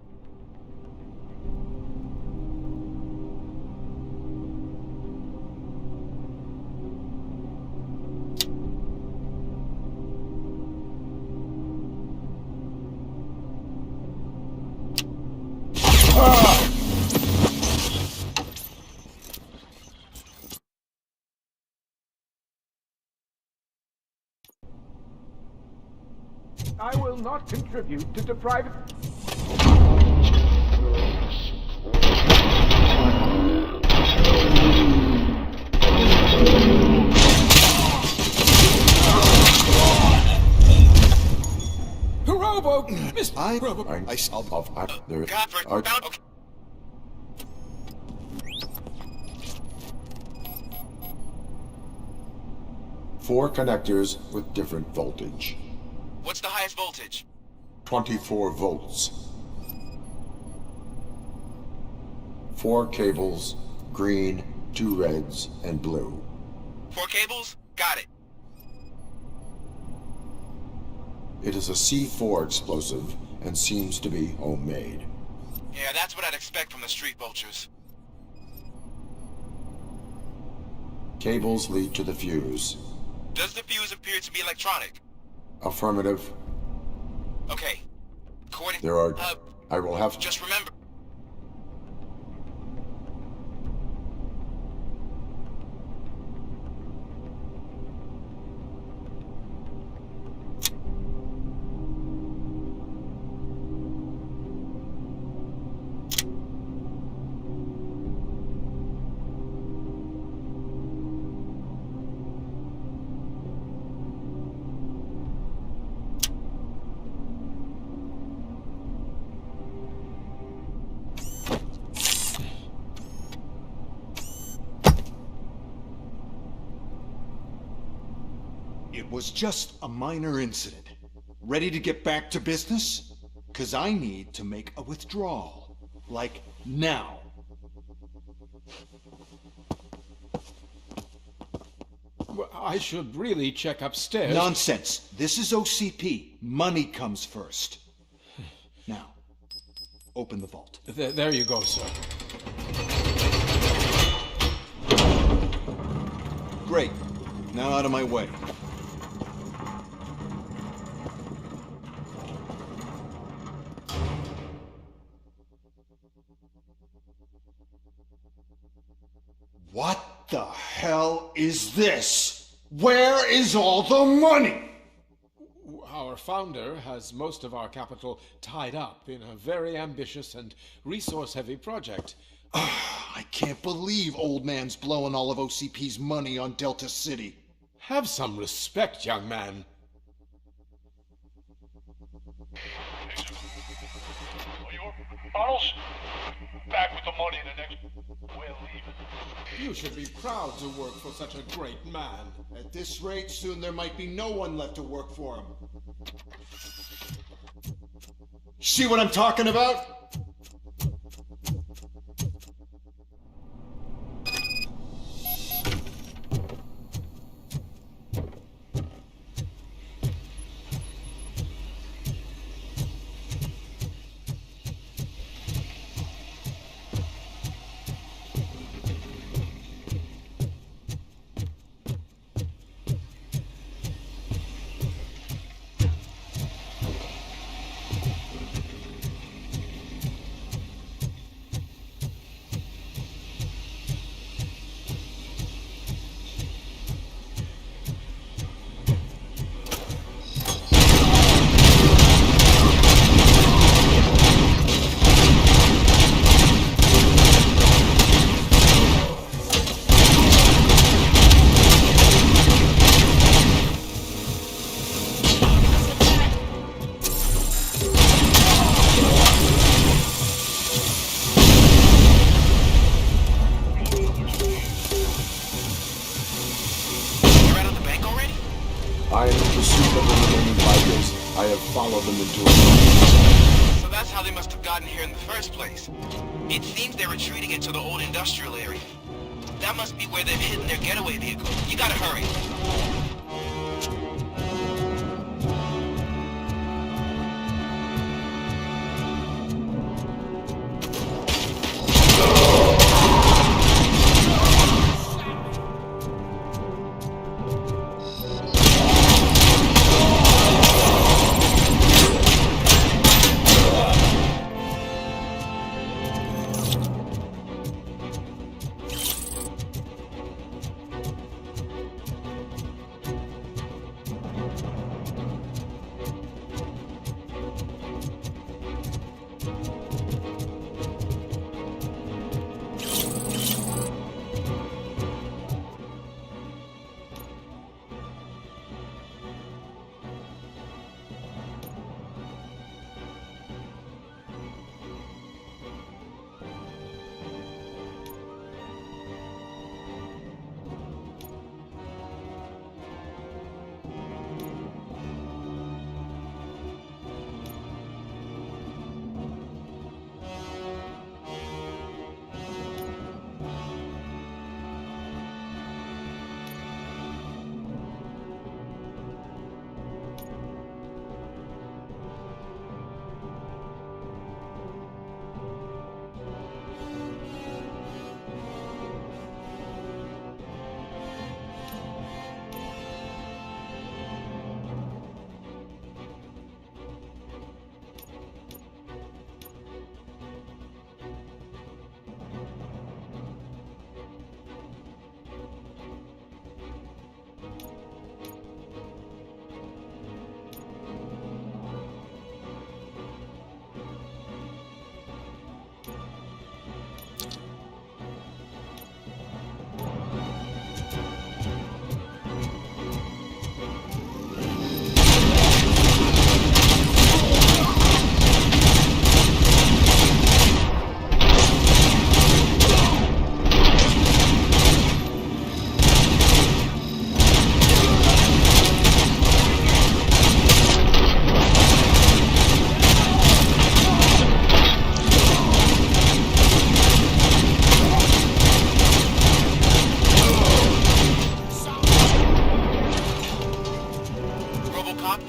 I will not contribute to depriving... Robo! Mr. There are... Four connectors with different voltage. What's the highest voltage? 24 volts. 4 cables, green, 2 reds, and blue. 4 cables? Got it. It is a C4 explosive and seems to be homemade. Yeah, that's what I'd expect from the street vultures. Cables lead to the fuse. Does the fuse appear to be electronic? Affirmative. Okay. According... There are... I will have... Just remember... It was just a minor incident. Ready to get back to business? 'Cause I need to make a withdrawal. Like, now. Well, I should really check upstairs. Nonsense. This is OCP. Money comes first. Now, open the vault. There you go, sir. Great. Now out of my way. What the hell is this? Where is all the money? Our founder has most of our capital tied up in a very ambitious and resource-heavy project. I can't believe old man's blowing all of OCP's money on Delta City. Have some respect, young man. Bottles? Back with the money in the next... We're leaving. You should be proud to work for such a great man. At this rate, soon there might be no one left to work for him. See what I'm talking about? I am in pursuit of the remaining bikers. I have followed them into a... So that's how they must have gotten here in the first place. It seems they're retreating into the old industrial area. That must be where they've hidden their getaway vehicle. You gotta hurry.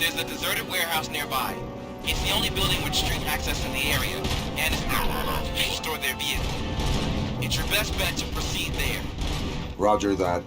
There's a deserted warehouse nearby. It's the only building with street access in the area, and it's not to store their vehicle. It's your best bet to proceed there. Roger that.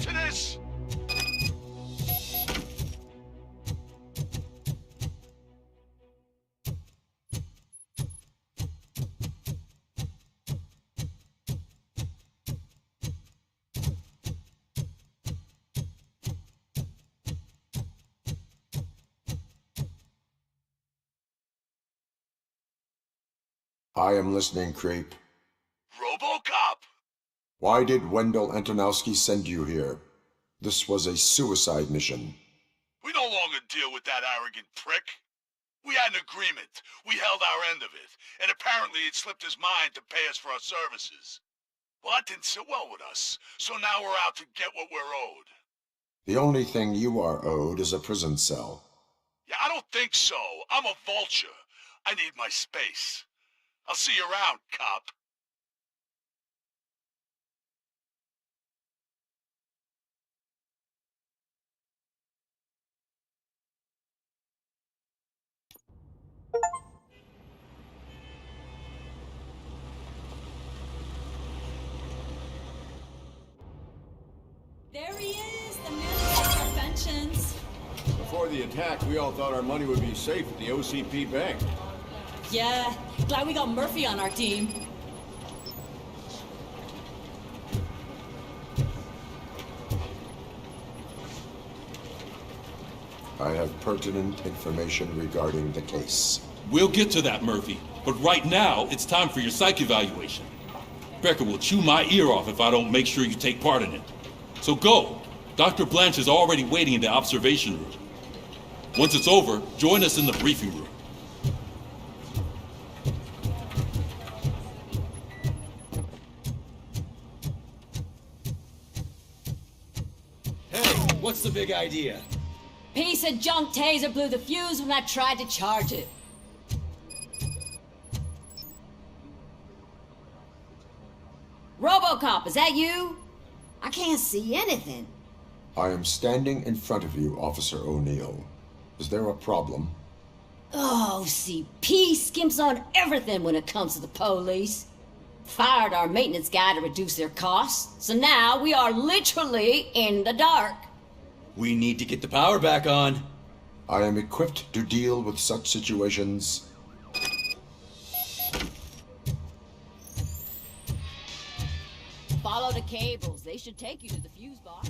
to this? I am listening, creep. RoboCop! Why did Wendell Antonowski send you here? This was a suicide mission. We no longer deal with that arrogant prick. We had an agreement. We held our end of it, and apparently it slipped his mind to pay us for our services. Well, that didn't sit well with us, so now we're out to get what we're owed. The only thing you are owed is a prison cell. Yeah, I don't think so. I'm a vulture. I need my space. I'll see you around, cop. There he is, the man of interventions. Before the attack, we all thought our money would be safe at the OCP bank. Yeah, glad we got Murphy on our team. I have pertinent information regarding the case. We'll get to that, Murphy. But right now, it's time for your psych evaluation. Becker will chew my ear off if I don't make sure you take part in it. So go. Dr. Blanche is already waiting in the observation room. Once it's over, join us in the briefing room. Hey, what's the big idea? Piece of junk taser blew the fuse when I tried to charge it. RoboCop, is that you? I can't see anything. I am standing in front of you, Officer O'Neill. Is there a problem? Oh, CP skimps on everything when it comes to the police. Fired our maintenance guy to reduce their costs, so now we are literally in the dark. We need to get the power back on. I am equipped to deal with such situations. Follow the cables. They should take you to the fuse box.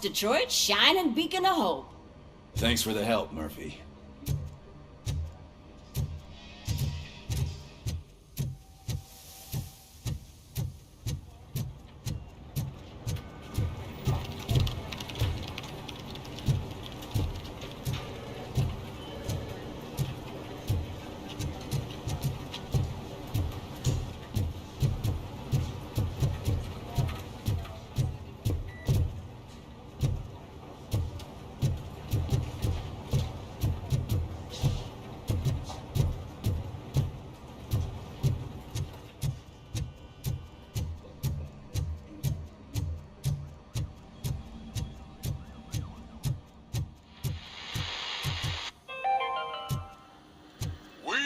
Detroit's shining beacon of hope. Thanks for the help, Murphy.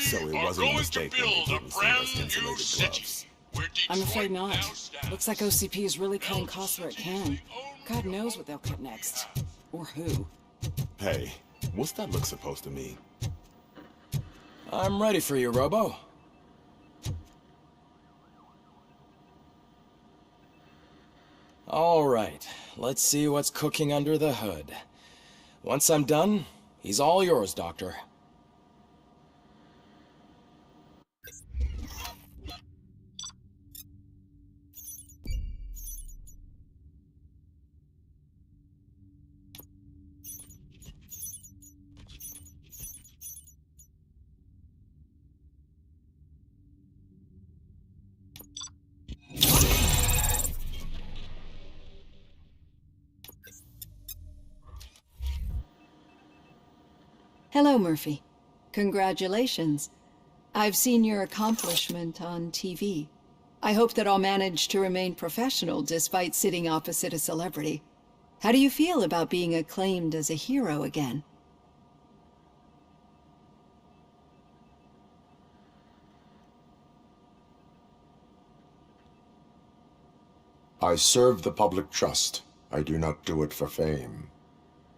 So it wasn't a mistake when they didn't send us insulated gloves. I'm afraid not. Looks like OCP is really cutting costs where it can. God knows what they'll cut next. Or who. Hey, what's that look supposed to mean? I'm ready for you, Robo. All right, let's see what's cooking under the hood. Once I'm done, he's all yours, Doctor. Hello, Murphy. Congratulations. I've seen your accomplishment on TV. I hope that I'll manage to remain professional despite sitting opposite a celebrity. How do you feel about being acclaimed as a hero again? I serve the public trust. I do not do it for fame.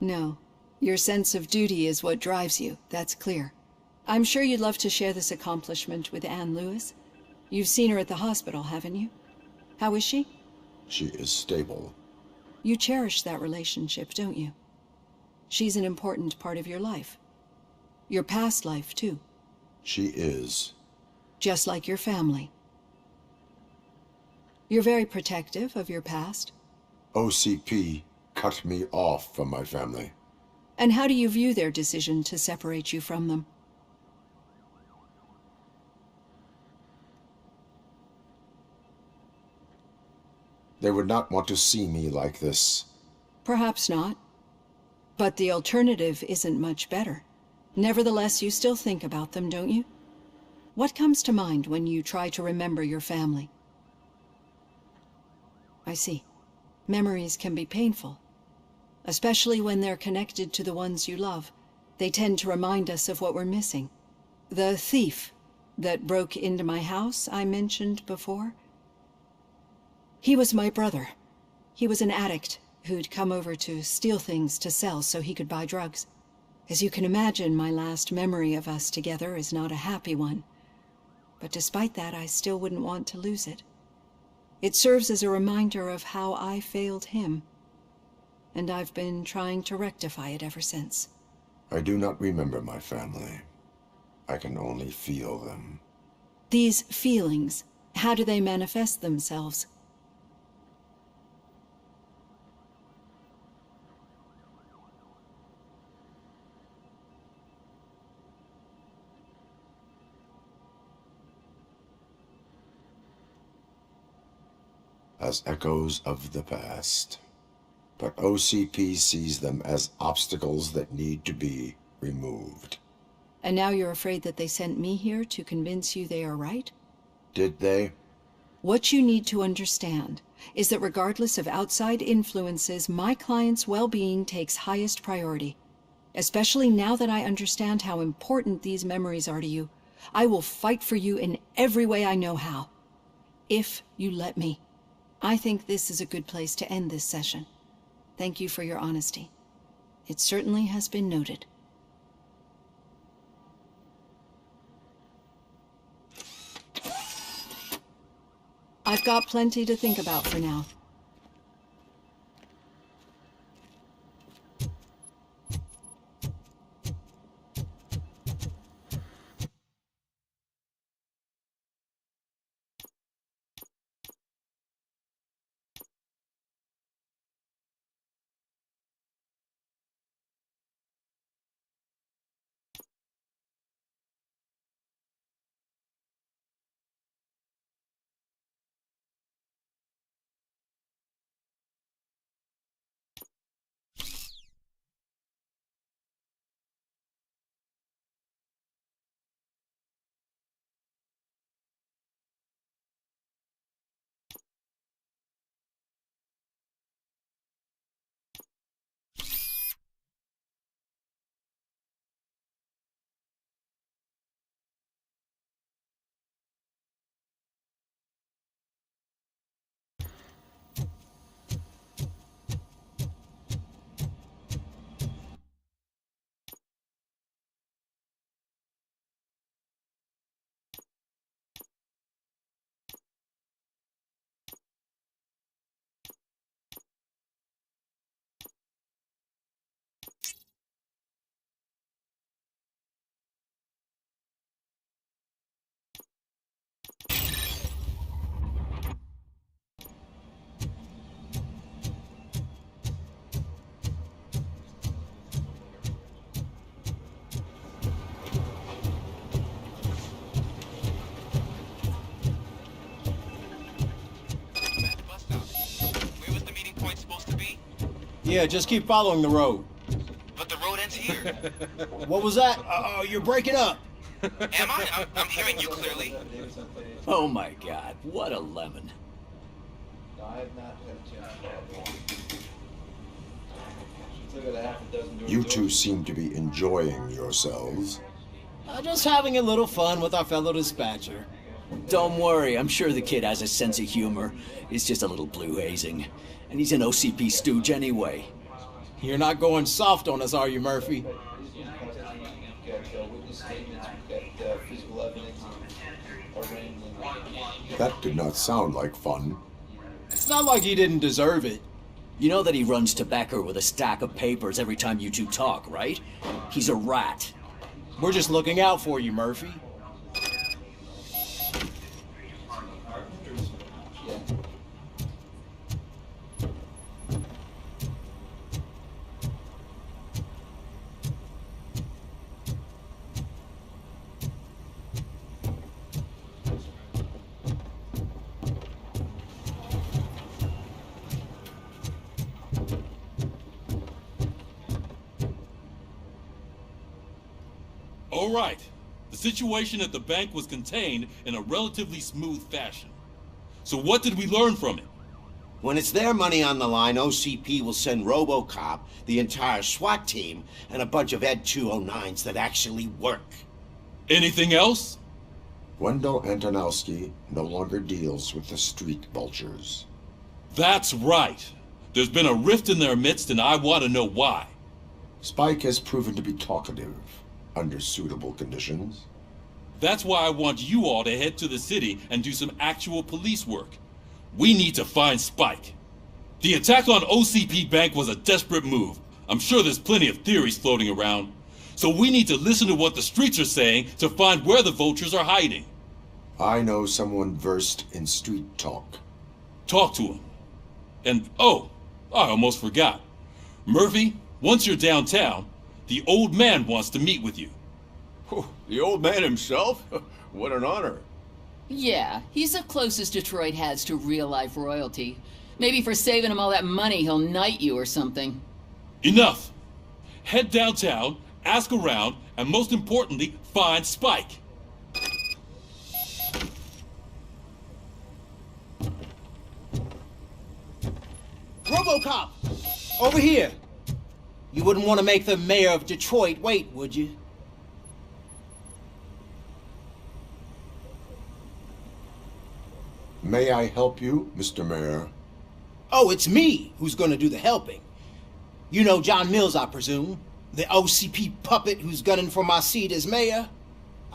No. Your sense of duty is what drives you, that's clear. I'm sure you'd love to share this accomplishment with Anne Lewis. You've seen her at the hospital, haven't you? How is she? She is stable. You cherish that relationship, don't you? She's an important part of your life. Your past life, too. She is. Just like your family. You're very protective of your past. OCP cut me off from my family. And how do you view their decision to separate you from them? They would not want to see me like this. Perhaps not. But the alternative isn't much better. Nevertheless, you still think about them, don't you? What comes to mind when you try to remember your family? I see. Memories can be painful. Especially when they're connected to the ones you love. They tend to remind us of what we're missing. The thief that broke into my house I mentioned before. He was my brother. He was an addict who'd come over to steal things to sell so he could buy drugs. As you can imagine, my last memory of us together is not a happy one. But despite that, I still wouldn't want to lose it. It serves as a reminder of how I failed him. And I've been trying to rectify it ever since. I do not remember my family. I can only feel them. These feelings, how do they manifest themselves? As echoes of the past. But OCP sees them as obstacles that need to be removed. And now you're afraid that they sent me here to convince you they are right? Did they? What you need to understand is that regardless of outside influences, my client's well-being takes highest priority. Especially now that I understand how important these memories are to you. I will fight for you in every way I know how. If you let me. I think this is a good place to end this session. Thank you for your honesty. It certainly has been noted. I've got plenty to think about for now. Yeah, just keep following the road. But the road ends here. What was that? Oh, you're breaking up. Am I? I'm hearing you clearly. Oh my god, what a lemon. You two seem to be enjoying yourselves. Just having a little fun with our fellow dispatcher. Don't worry, I'm sure the kid has a sense of humor. It's just a little blue hazing. And he's an OCP stooge anyway. You're not going soft on us, are you, Murphy? That did not sound like fun. It's not like he didn't deserve it. You know that he runs to Becker with a stack of papers every time you two talk, right? He's a rat. We're just looking out for you, Murphy. All right. The situation at the bank was contained in a relatively smooth fashion. So what did we learn from it? When it's their money on the line, OCP will send RoboCop, the entire SWAT team, and a bunch of Ed 209s that actually work. Anything else? Wendell Antonowski no longer deals with the street vultures. That's right. There's been a rift in their midst, and I want to know why. Spike has proven to be talkative, under suitable conditions. That's why I want you all to head to the city and do some actual police work. We need to find Spike. The attack on OCP Bank was a desperate move. I'm sure there's plenty of theories floating around. So we need to listen to what the streets are saying to find where the vultures are hiding. I know someone versed in street talk. Talk to him. And, oh, I almost forgot. Murphy, once you're downtown, the old man wants to meet with you. Oh, the old man himself? What an honor. Yeah, he's the closest Detroit has to real-life royalty. Maybe for saving him all that money, he'll knight you or something. Enough! Head downtown, ask around, and most importantly, find Spike. RoboCop! Over here! You wouldn't want to make the mayor of Detroit wait, would you? May I help you, Mr. Mayor? Oh, it's me who's going to do the helping. You know John Mills, I presume? The OCP puppet who's gunning for my seat as mayor?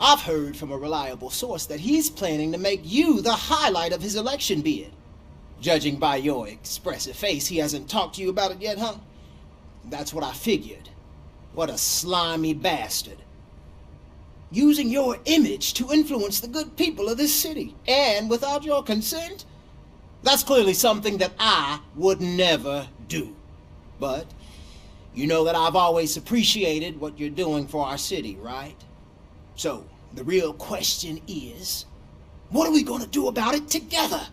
I've heard from a reliable source that he's planning to make you the highlight of his election bid. Judging by your expressive face, he hasn't talked to you about it yet, huh? That's what I figured. What a slimy bastard. Using your image to influence the good people of this city, and without your consent? That's clearly something that I would never do. But you know that I've always appreciated what you're doing for our city, right? So, the real question is, what are we going to do about it together?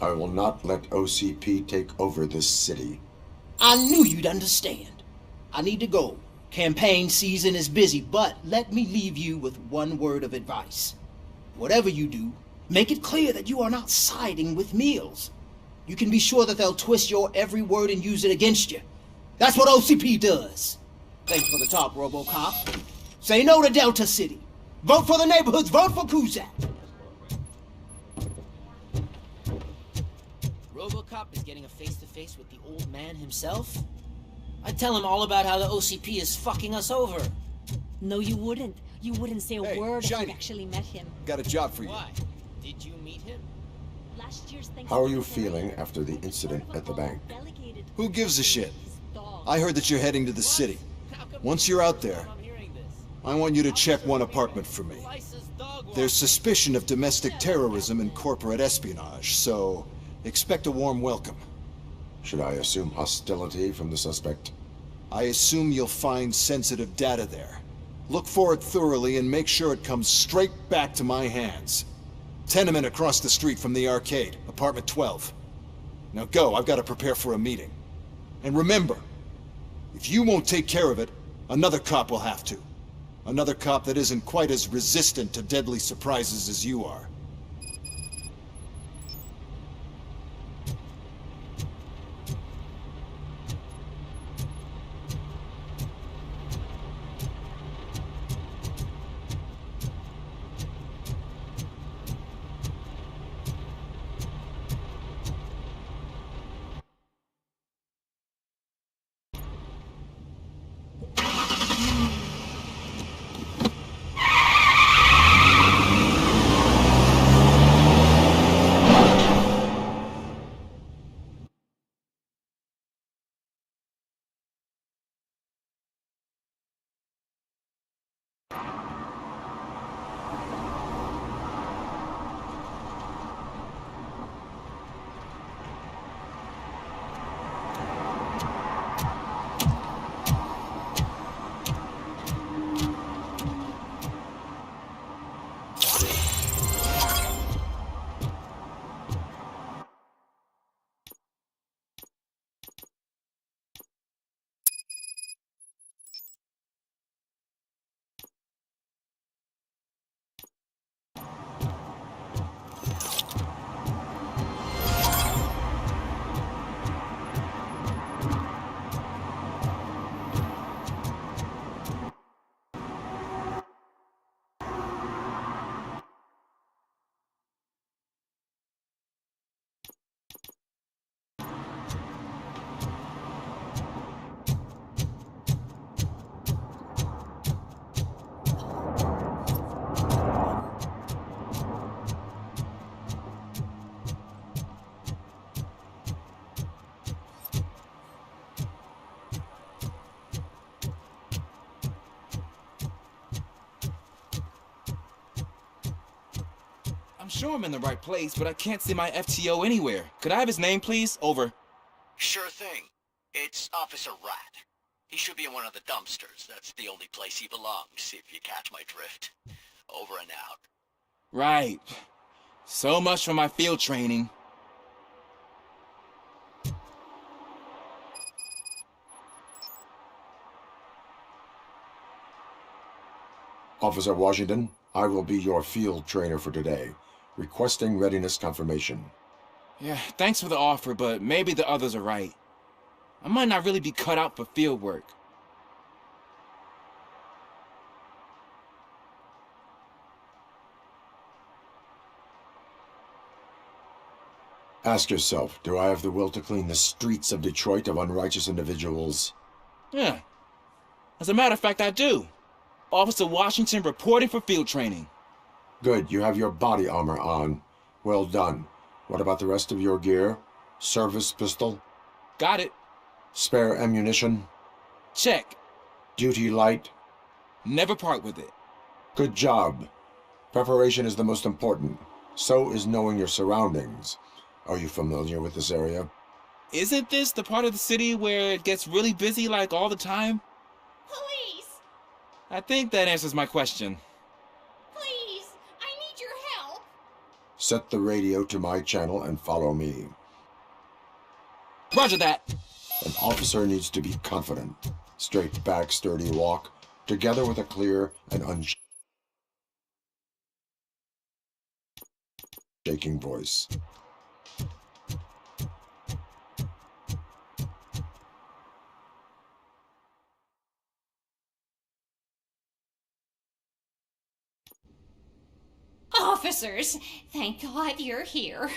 I will not let OCP take over this city. I knew you'd understand. I need to go. Campaign season is busy, but let me leave you with one word of advice. Whatever you do, make it clear that you are not siding with Mills. You can be sure that they'll twist your every word and use it against you. That's what OCP does. Thanks for the talk, RoboCop. Say no to Delta City. Vote for the neighborhoods. Vote for Kuzak. RoboCop is getting a face-to-face with the old man himself? I'd tell him all about how the OCP is fucking us over. No, you wouldn't. You wouldn't say a Hey, word if Shiny. you actually met him. Got a job for you. Why? Did you meet him? Last year's How are you feeling after the incident at the bank? Who gives a shit? I heard that you're heading to the city. Once you're out there, I want you to check one apartment for me. There's suspicion of domestic terrorism and corporate espionage, so expect a warm welcome. Should I assume hostility from the suspect? I assume you'll find sensitive data there. Look for it thoroughly and make sure it comes straight back to my hands. Tenement across the street from the arcade, apartment 12. Now go, I've got to prepare for a meeting. And remember, if you won't take care of it, another cop will have to. Another cop that isn't quite as resistant to deadly surprises as you are. I'm sure I'm in the right place, but I can't see my FTO anywhere. Could I have his name, please? Over. Sure thing. It's Officer Rat. He should be in one of the dumpsters. That's the only place he belongs, if you catch my drift. Over and out. Right. So much for my field training. Officer Washington, I will be your field trainer for today. Requesting readiness confirmation. Yeah, thanks for the offer, but maybe the others are right. I might not really be cut out for field work. Ask yourself, do I have the will to clean the streets of Detroit of unrighteous individuals? Yeah. As a matter of fact, I do. Officer Washington reporting for field training. Good, you have your body armor on. Well done. What about the rest of your gear? Service pistol? Got it. Spare ammunition? Check. Duty light? Never part with it. Good job. Preparation is the most important. So is knowing your surroundings. Are you familiar with this area? Isn't this the part of the city where it gets really busy like all the time? Police! I think that answers my question. Please! I need your help! Set the radio to my channel and follow me. Roger that. An officer needs to be confident. Straight back, sturdy walk, together with a clear and unshaking voice. Officers, thank God you're here.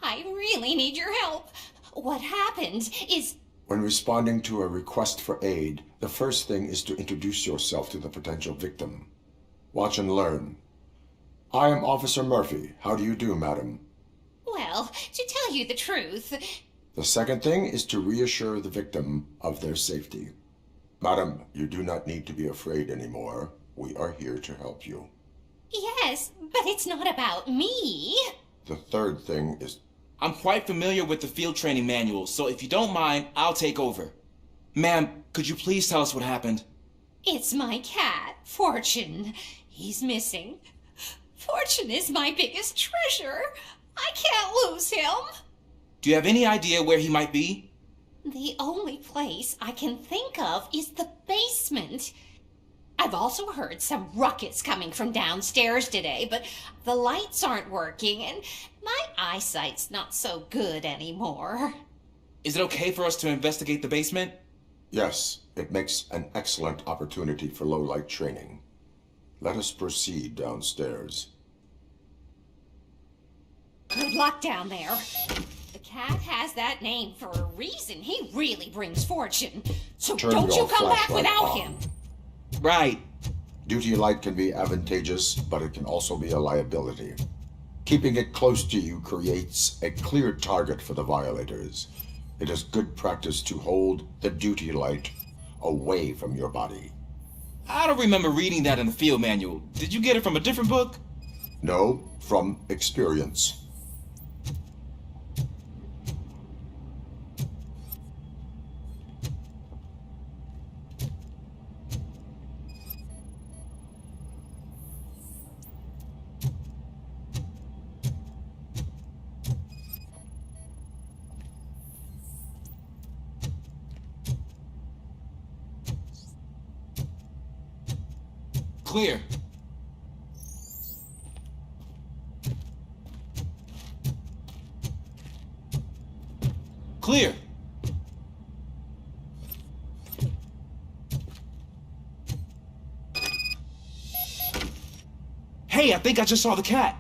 I really need your help. What happened is... When responding to a request for aid, the first thing is to introduce yourself to the potential victim. Watch and learn. I am Officer Murphy. How do you do, madam? Well, to tell you the truth... The second thing is to reassure the victim of their safety. Madam, you do not need to be afraid anymore. We are here to help you. Yes, but it's not about me. The third thing is... I'm quite familiar with the field training manual, so if you don't mind, I'll take over. Ma'am, could you please tell us what happened? It's my cat, Fortune. He's missing. Fortune is my biggest treasure. I can't lose him. Do you have any idea where he might be? The only place I can think of is the basement. I've also heard some ruckus coming from downstairs today, but the lights aren't working and my eyesight's not so good anymore. Is it okay for us to investigate the basement? Yes, it makes an excellent opportunity for low-light training. Let us proceed downstairs. Good luck down there. The cat has that name for a reason. He really brings fortune. So don't you come back without him. Right. Duty light can be advantageous, but it can also be a liability. Keeping it close to you creates a clear target for the violators. It is good practice to hold the duty light away from your body. I don't remember reading that in the field manual. Did you get it from a different book? No, from experience. Clear. Clear. Hey, I think I just saw the cat.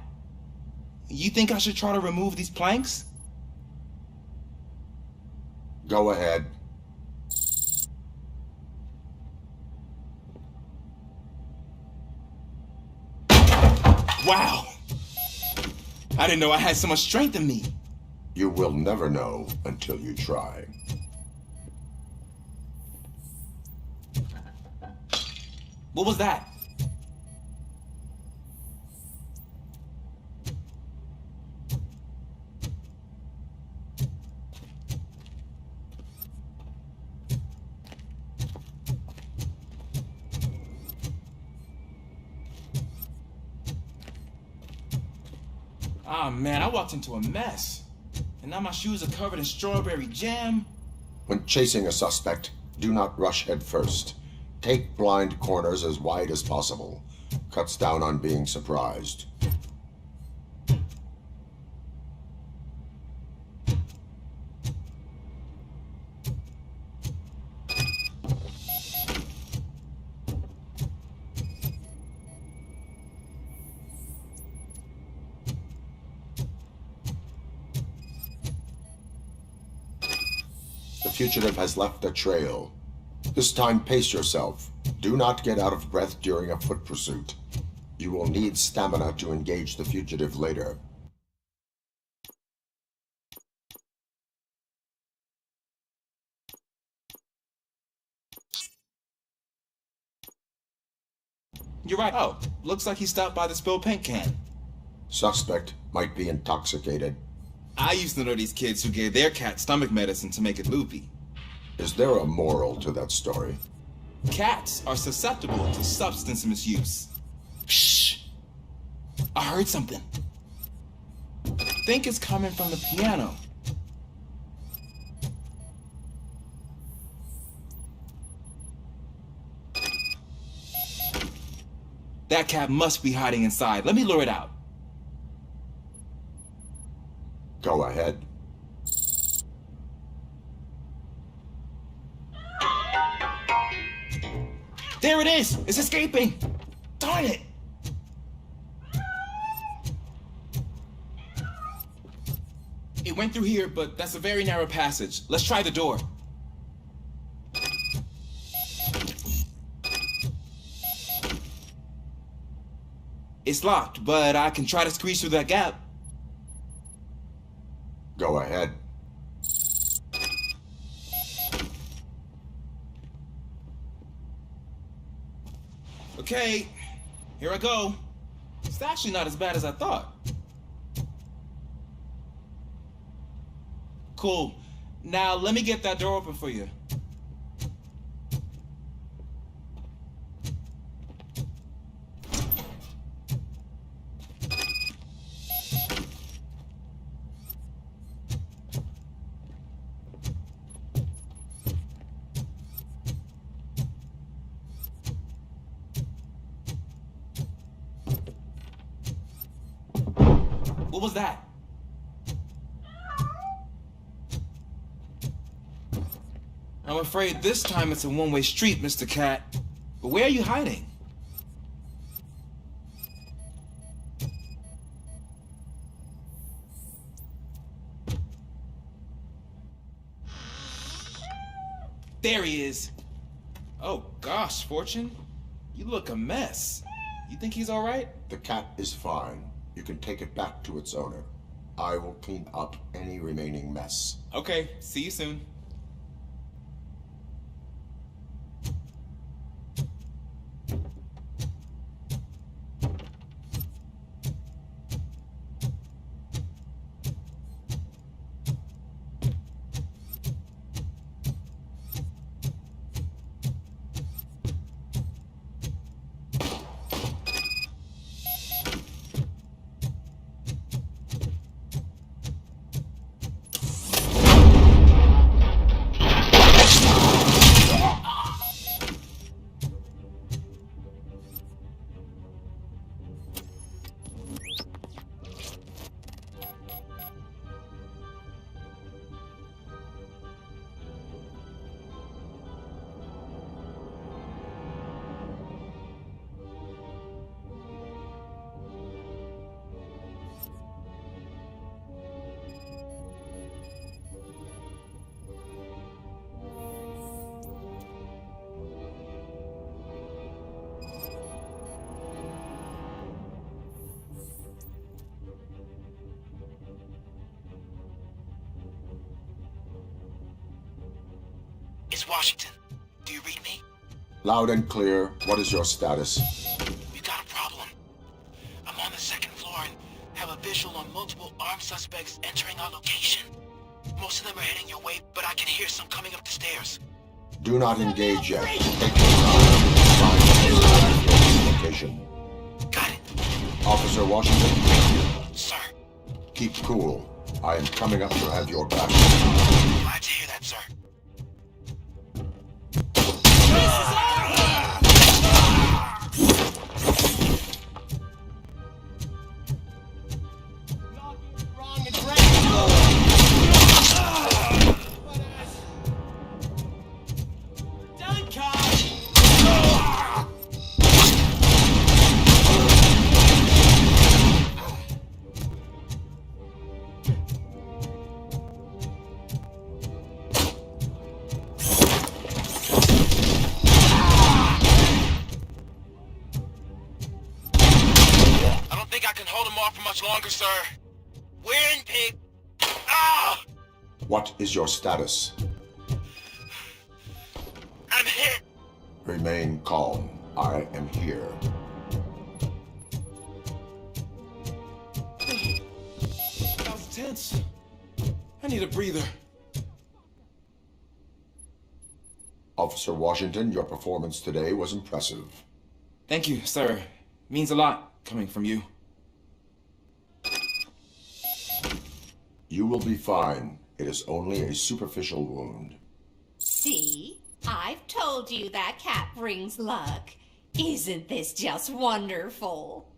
You think I should try to remove these planks? Go ahead. Wow! I didn't know I had so much strength in me. You will never know until you try. What was that? Ah, man, I walked into a mess. And now my shoes are covered in strawberry jam. When chasing a suspect, do not rush head first. Take blind corners as wide as possible. Cuts down on being surprised. The fugitive has left a trail. This time, pace yourself. Do not get out of breath during a foot pursuit. You will need stamina to engage the fugitive later. You're right. Oh, looks like he stopped by the spilled paint can. Suspect might be intoxicated. I used to know these kids who gave their cat stomach medicine to make it loopy. Is there a moral to that story? Cats are susceptible to substance misuse. Shh! I heard something. think it's coming from the piano. That cat must be hiding inside. Let me lure it out. Go ahead. There it is! It's escaping! Darn it! It went through here, but that's a very narrow passage. Let's try the door. It's locked, but I can try to squeeze through that gap. Go ahead. Okay, here I go. It's actually not as bad as I thought. Cool. Now let me get that door open for you. What was that? I'm afraid this time it's a one-way street, Mr. Cat. But where are you hiding? There he is. Oh gosh, Fortune. You look a mess. You think he's all right? The cat is fine. You can take it back to its owner. I will clean up any remaining mess. Okay, see you soon. It's Washington. Do you read me? Loud and clear. What is your status? We've got a problem. I'm on the second floor and have a visual on multiple armed suspects entering our location. Most of them are heading your way, but I can hear some coming up the stairs. Do not engage yet. Take your time. Find the location. Got it. Officer Washington? Sir. Keep cool. I am coming up to have your back. Glad to hear that, sir. Longer, sir. We're in pig. Ah! What is your status? I'm hit. Remain calm. I am here. That was tense. I need a breather. Officer Washington, your performance today was impressive. Thank you, sir. Means a lot coming from you. You will be fine. It is only a superficial wound. See? I've told you that cat brings luck. Isn't this just wonderful?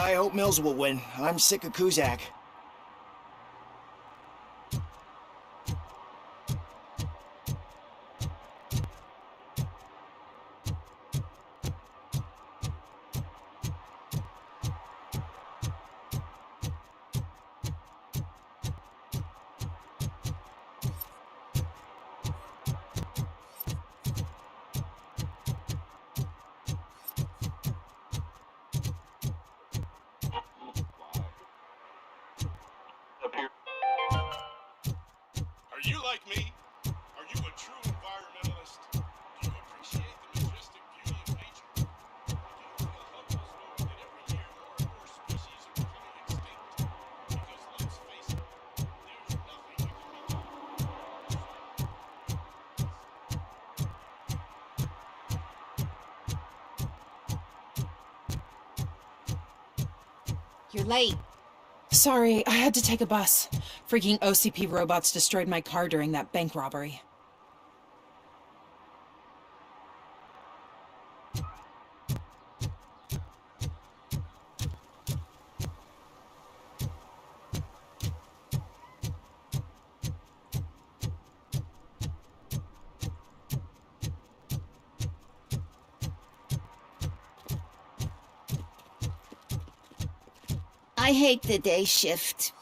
I hope Mills will win. I'm sick of Kuzak. Are you like me? Are you a true environmentalist? Do you appreciate the majestic beauty of nature? Do you feel helpless knowing that every year more and more species are becoming extinct? Because let's face it, there's nothing you can do. You're late. Sorry, I had to take a bus. Freaking OCP robots destroyed my car during that bank robbery. I hate the day shift.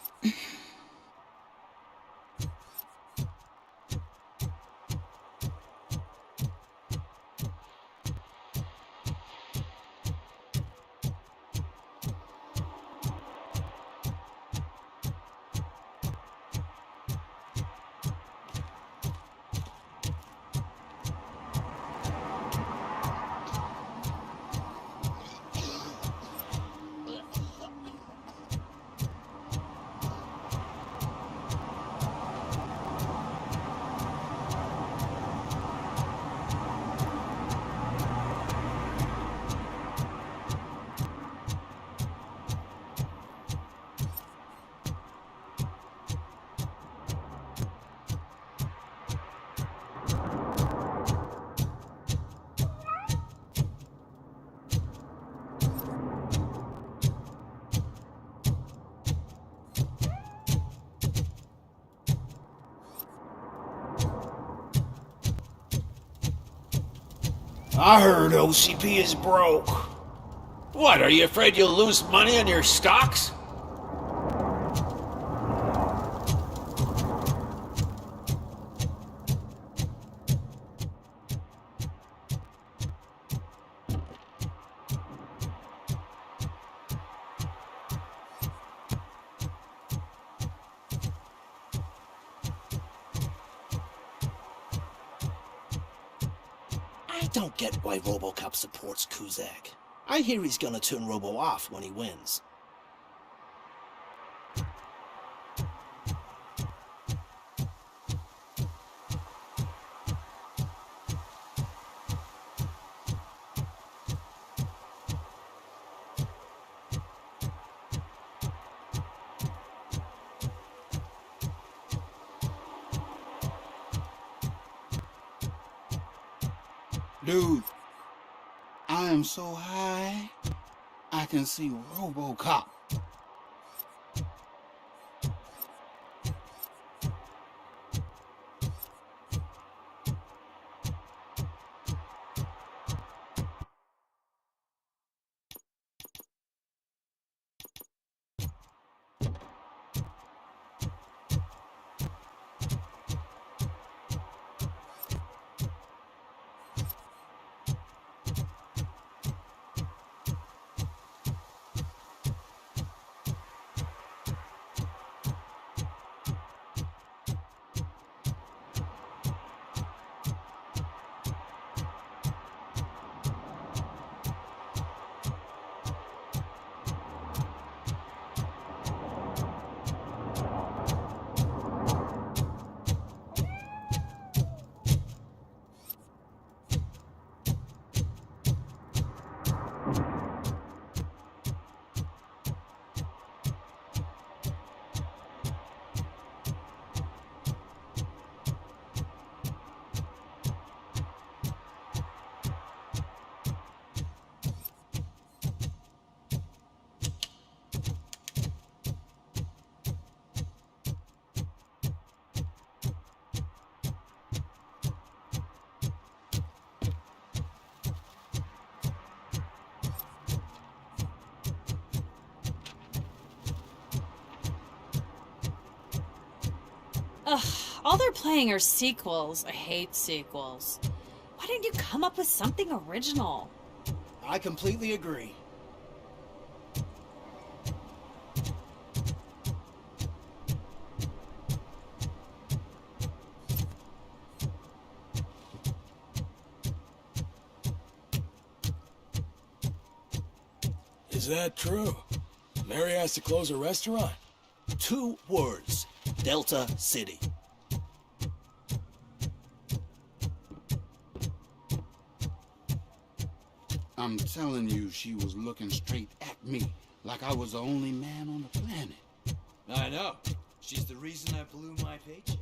I heard OCP is broke. What, are you afraid you'll lose money on your stocks? don't get why RoboCop supports Kuzak. I hear he's gonna turn Robo off when he wins. Dude, I am so high, I can see RoboCop. Ugh, all they're playing are sequels. I hate sequels. Why didn't you come up with something original? I completely agree. Is that true? Mary has to close her restaurant? 2 words. Delta City. I'm telling you, she was looking straight at me, like I was the only man on the planet. I know. She's the reason I blew my paycheck.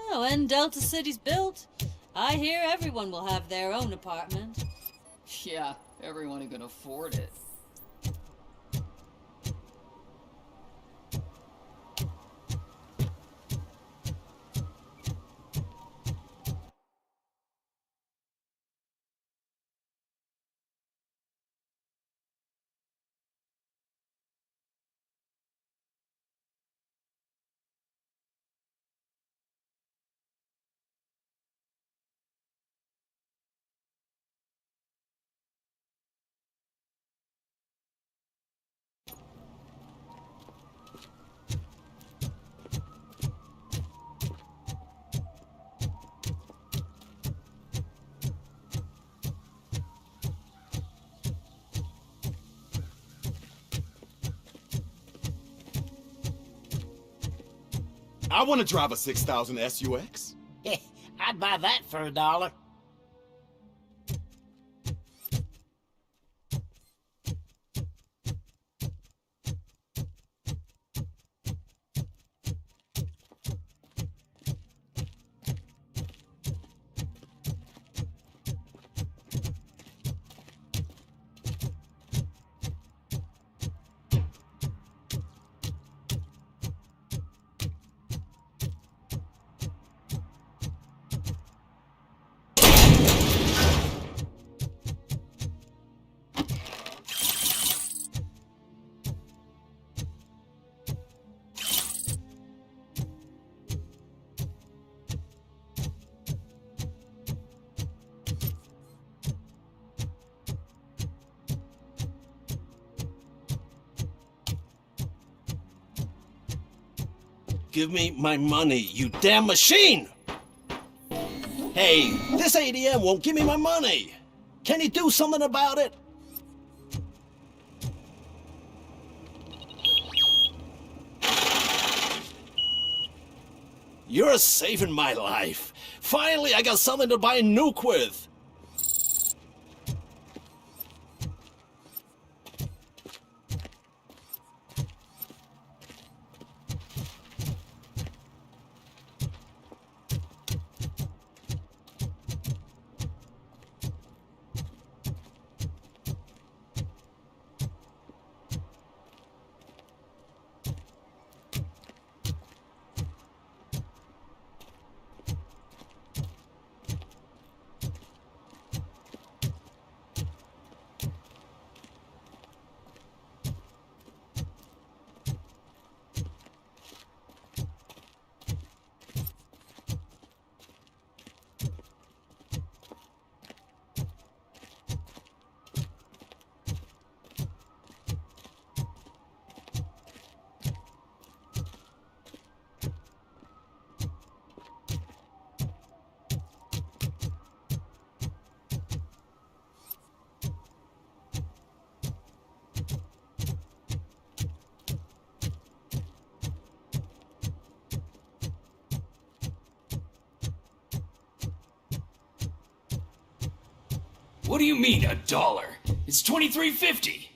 Oh, when Delta City's built, I hear everyone will have their own apartment. Yeah, everyone who can afford it. I want to drive a 6000 SUX. I'd buy that for $1. give me my money, you damn machine! Hey, this ATM won't give me my money! Can you do something about it? You're saving my life. Finally, I got something to buy a nuke with. What do you mean, $1? It's $23.50.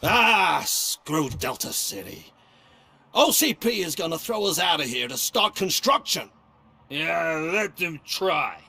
Ah, screw Delta City. OCP is gonna throw us out of here to start construction. Yeah, let them try.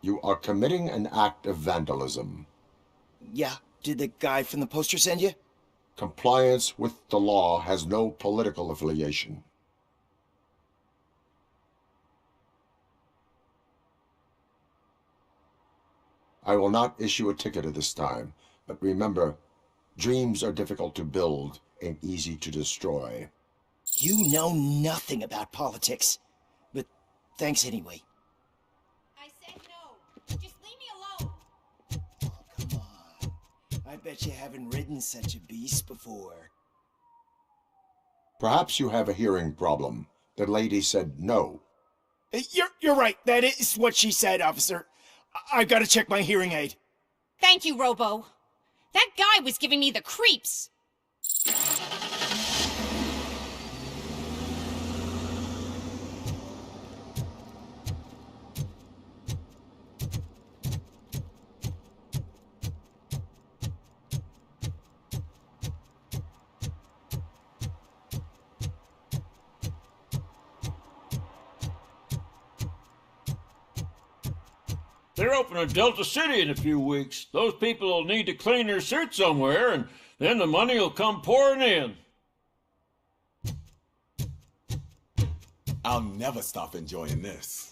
You are committing an act of vandalism. Yeah, did the guy from the poster send you? Compliance with the law has no political affiliation. I will not issue a ticket at this time, but remember, dreams are difficult to build and easy to destroy. You know nothing about politics, but thanks anyway. I said no. Just leave me alone. Come on. I bet you haven't ridden such a beast before. Perhaps you have a hearing problem. The lady said no. You're right. That is what she said, officer. I've got to check my hearing aid. Thank you, Robo. That guy was giving me the creeps. They're opening Delta City in a few weeks. Those people will need to clean their suits somewhere, and then the money will come pouring in. I'll never stop enjoying this.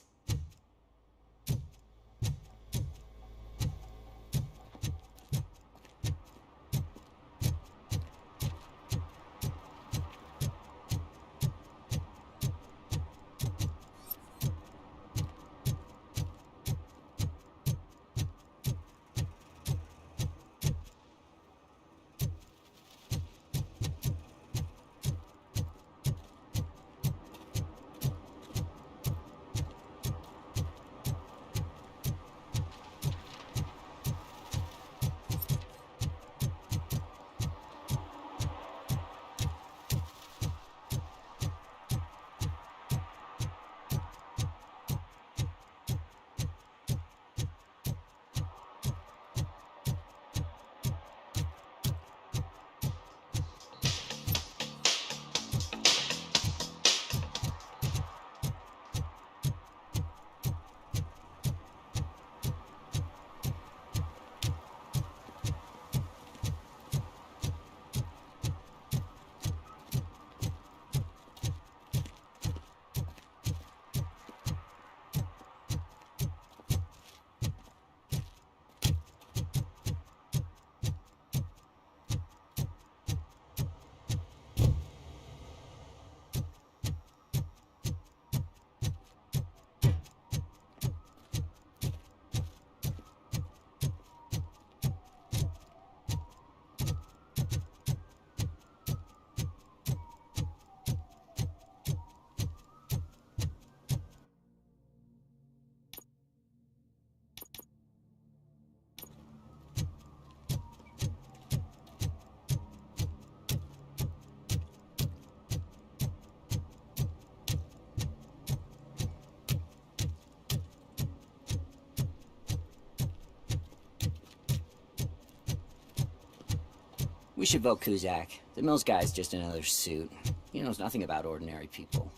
We should vote Kuzak. The Mills guy's just another suit. He knows nothing about ordinary people.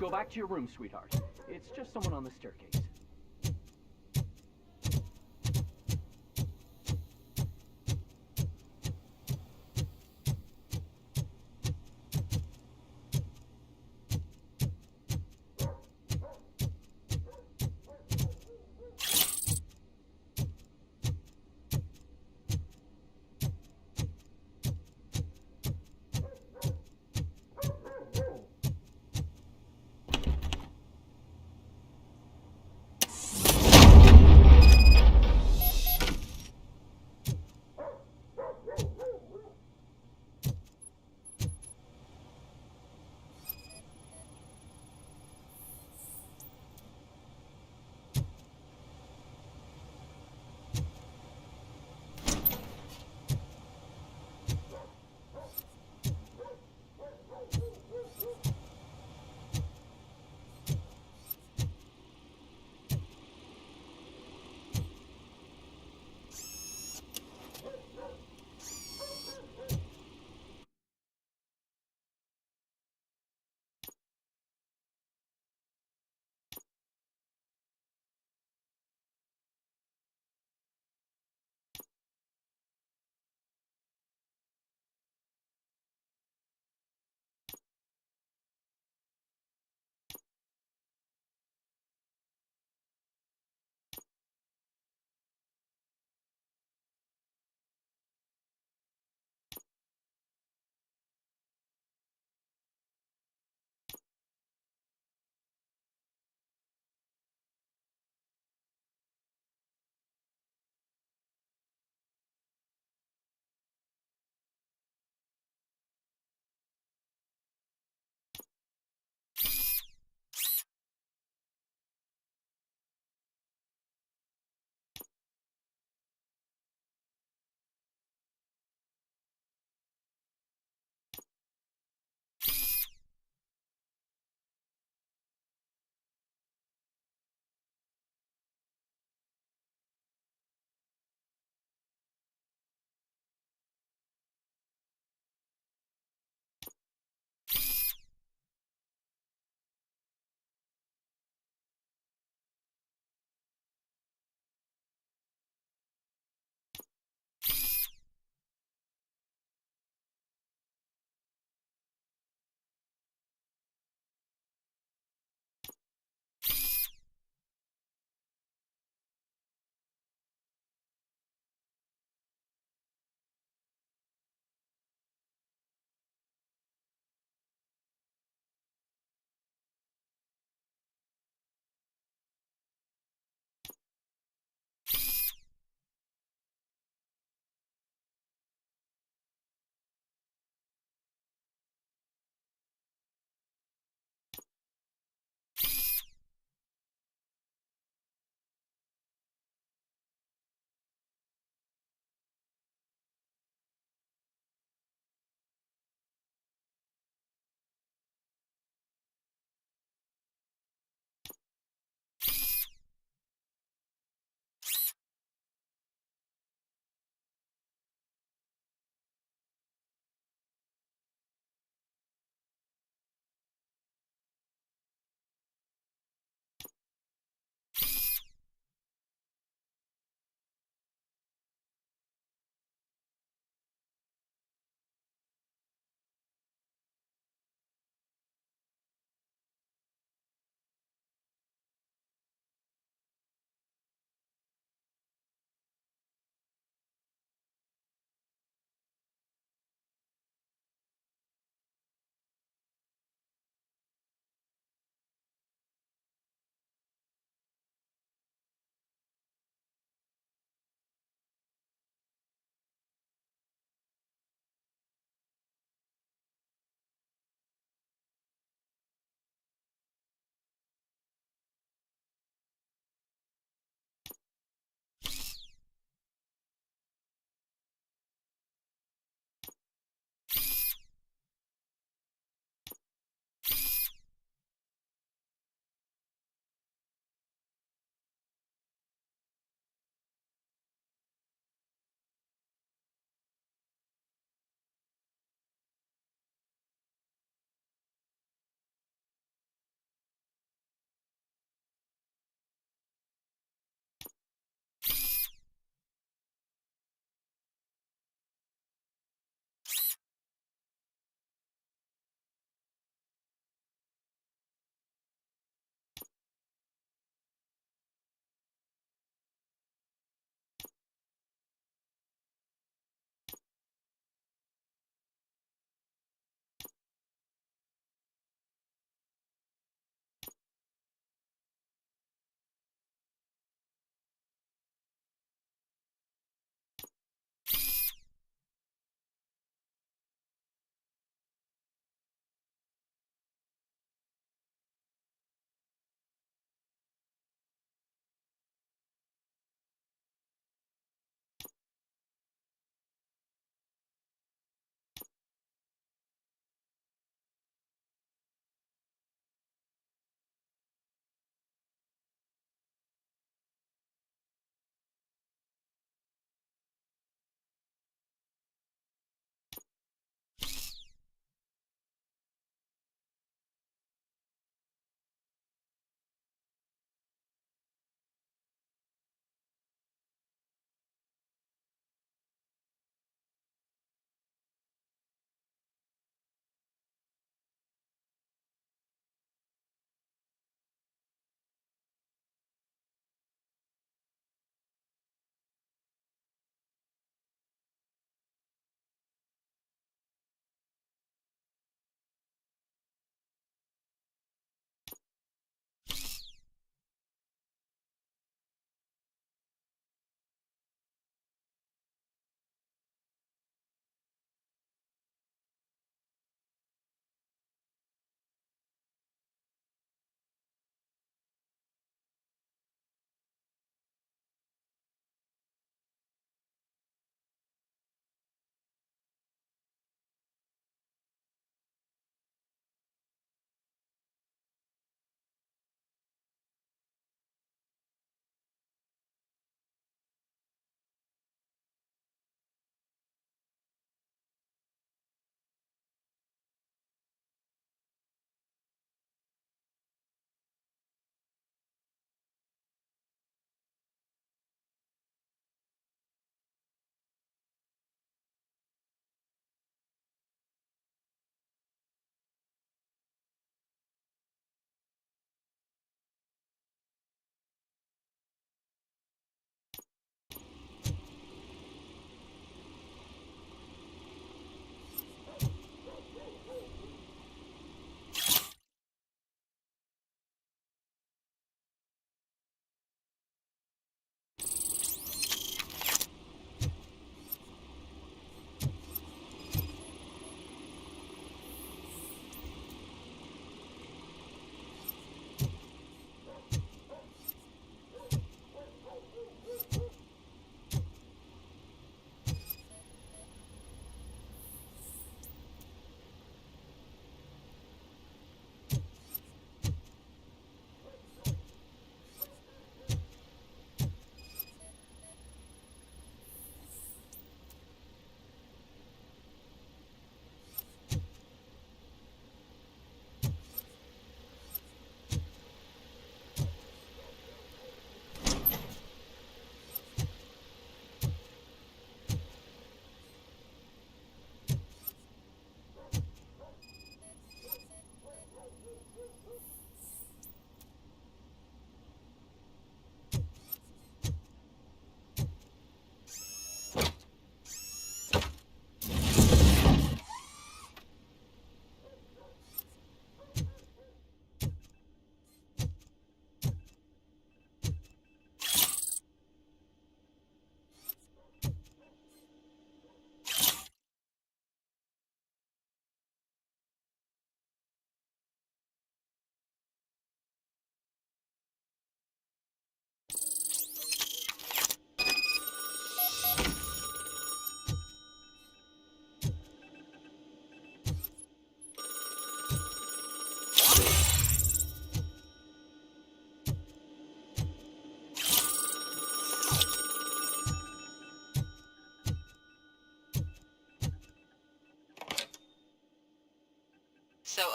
Go back to your room, sweetheart. It's just someone on the staircase.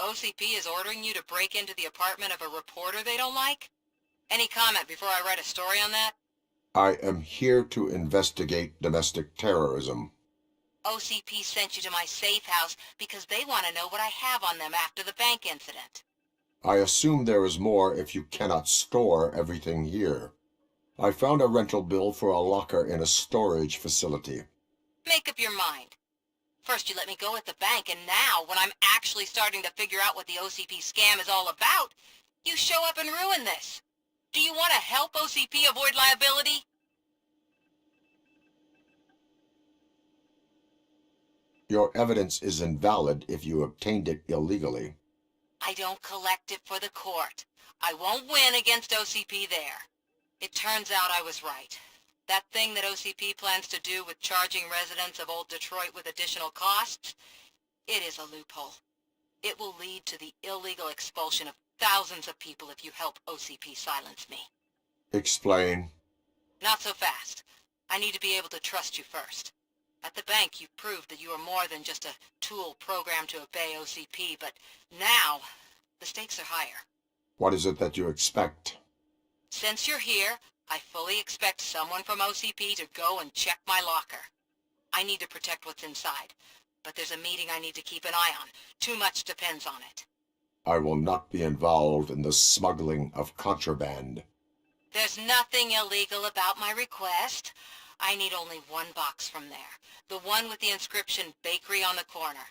OCP is ordering you to break into the apartment of a reporter they don't like? Any comment before I write a story on that? I am here to investigate domestic terrorism. OCP sent you to my safe house because they want to know what I have on them after the bank incident. I assume there is more if you cannot store everything here. I found a rental bill for a locker in a storage facility. Make up your mind. First you let me go at the bank, and now, when I'm actually starting to figure out what the OCP scam is all about, you show up and ruin this. Do you want to help OCP avoid liability? Your evidence is invalid if you obtained it illegally. I don't collect it for the court. I won't win against OCP there. It turns out I was right. That thing that OCP plans to do with charging residents of Old Detroit with additional costs, it is a loophole. It will lead to the illegal expulsion of thousands of people if you help OCP silence me. Explain. Not so fast. I need to be able to trust you first. At the bank, you proved that you are more than just a tool programmed to obey OCP, but now, the stakes are higher. What is it that you expect? Since you're here, I fully expect someone from OCP to go and check my locker. I need to protect what's inside, but there's a meeting I need to keep an eye on. Too much depends on it. I will not be involved in the smuggling of contraband. There's nothing illegal about my request. I need only one box from there. The one with the inscription Bakery on the corner.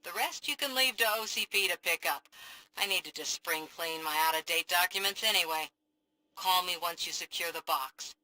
The rest you can leave to OCP to pick up. I need to just spring clean my out-of-date documents anyway. Call me once you secure the box.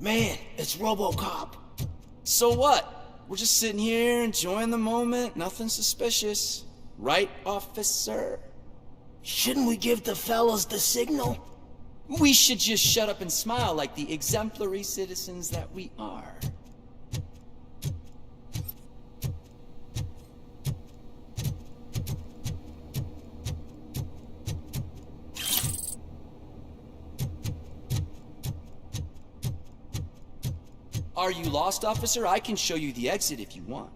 Man, it's RoboCop. So what? We're just sitting here enjoying the moment, nothing suspicious. Right, officer? Shouldn't we give the fellas the signal? We should just shut up and smile like the exemplary citizens that we are. Are you lost, officer? I can show you the exit if you want.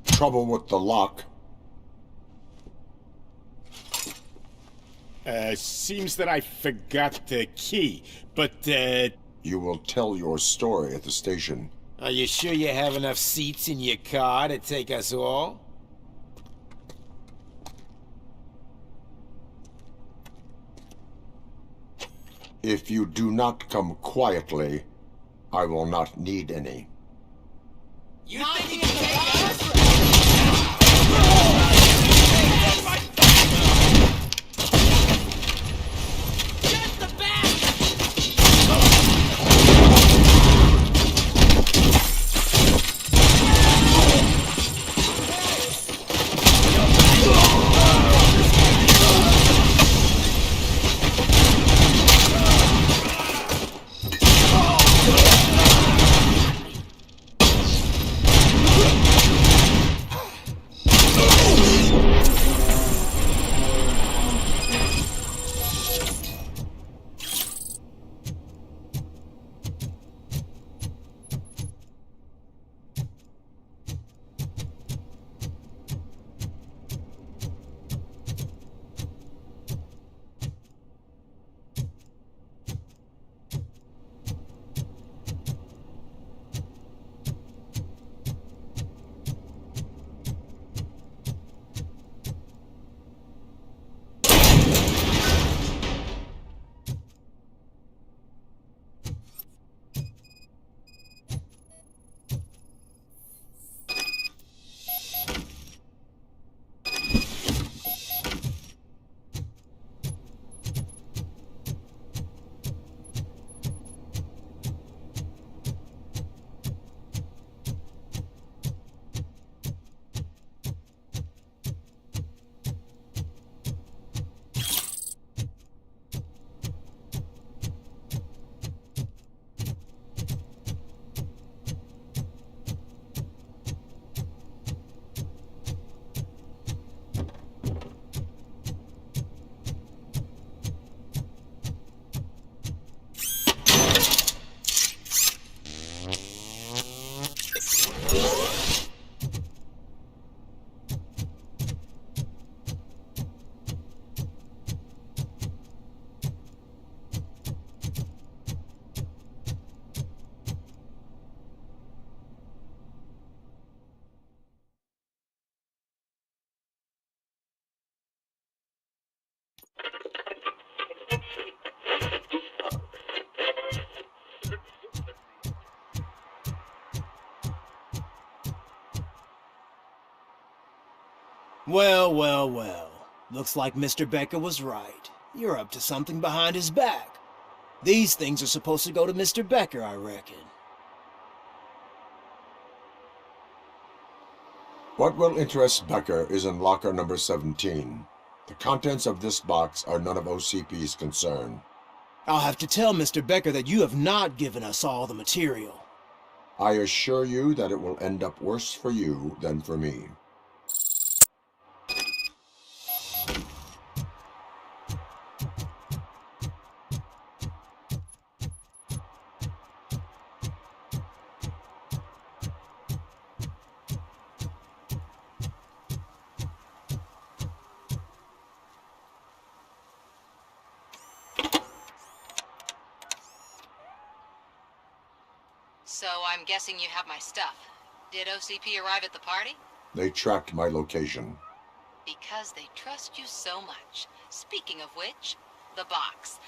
Trouble with the lock. Seems that I forgot the key, but, You will tell your story at the station. Are you sure you have enough seats in your car to take us all? If you do not come quietly, I will not need any. You think you can take us? Well, well, well. Looks like Mr. Becker was right. You're up to something behind his back. These things are supposed to go to Mr. Becker, I reckon. What will interest Becker is in locker number 17. The contents of this box are none of OCP's concern. I'll have to tell Mr. Becker that you have not given us all the material. I assure you that it will end up worse for you than for me. So I'm guessing you have my stuff. Did OCP arrive at the party? They tracked my location. Because they trust you so much. Speaking of which, the box.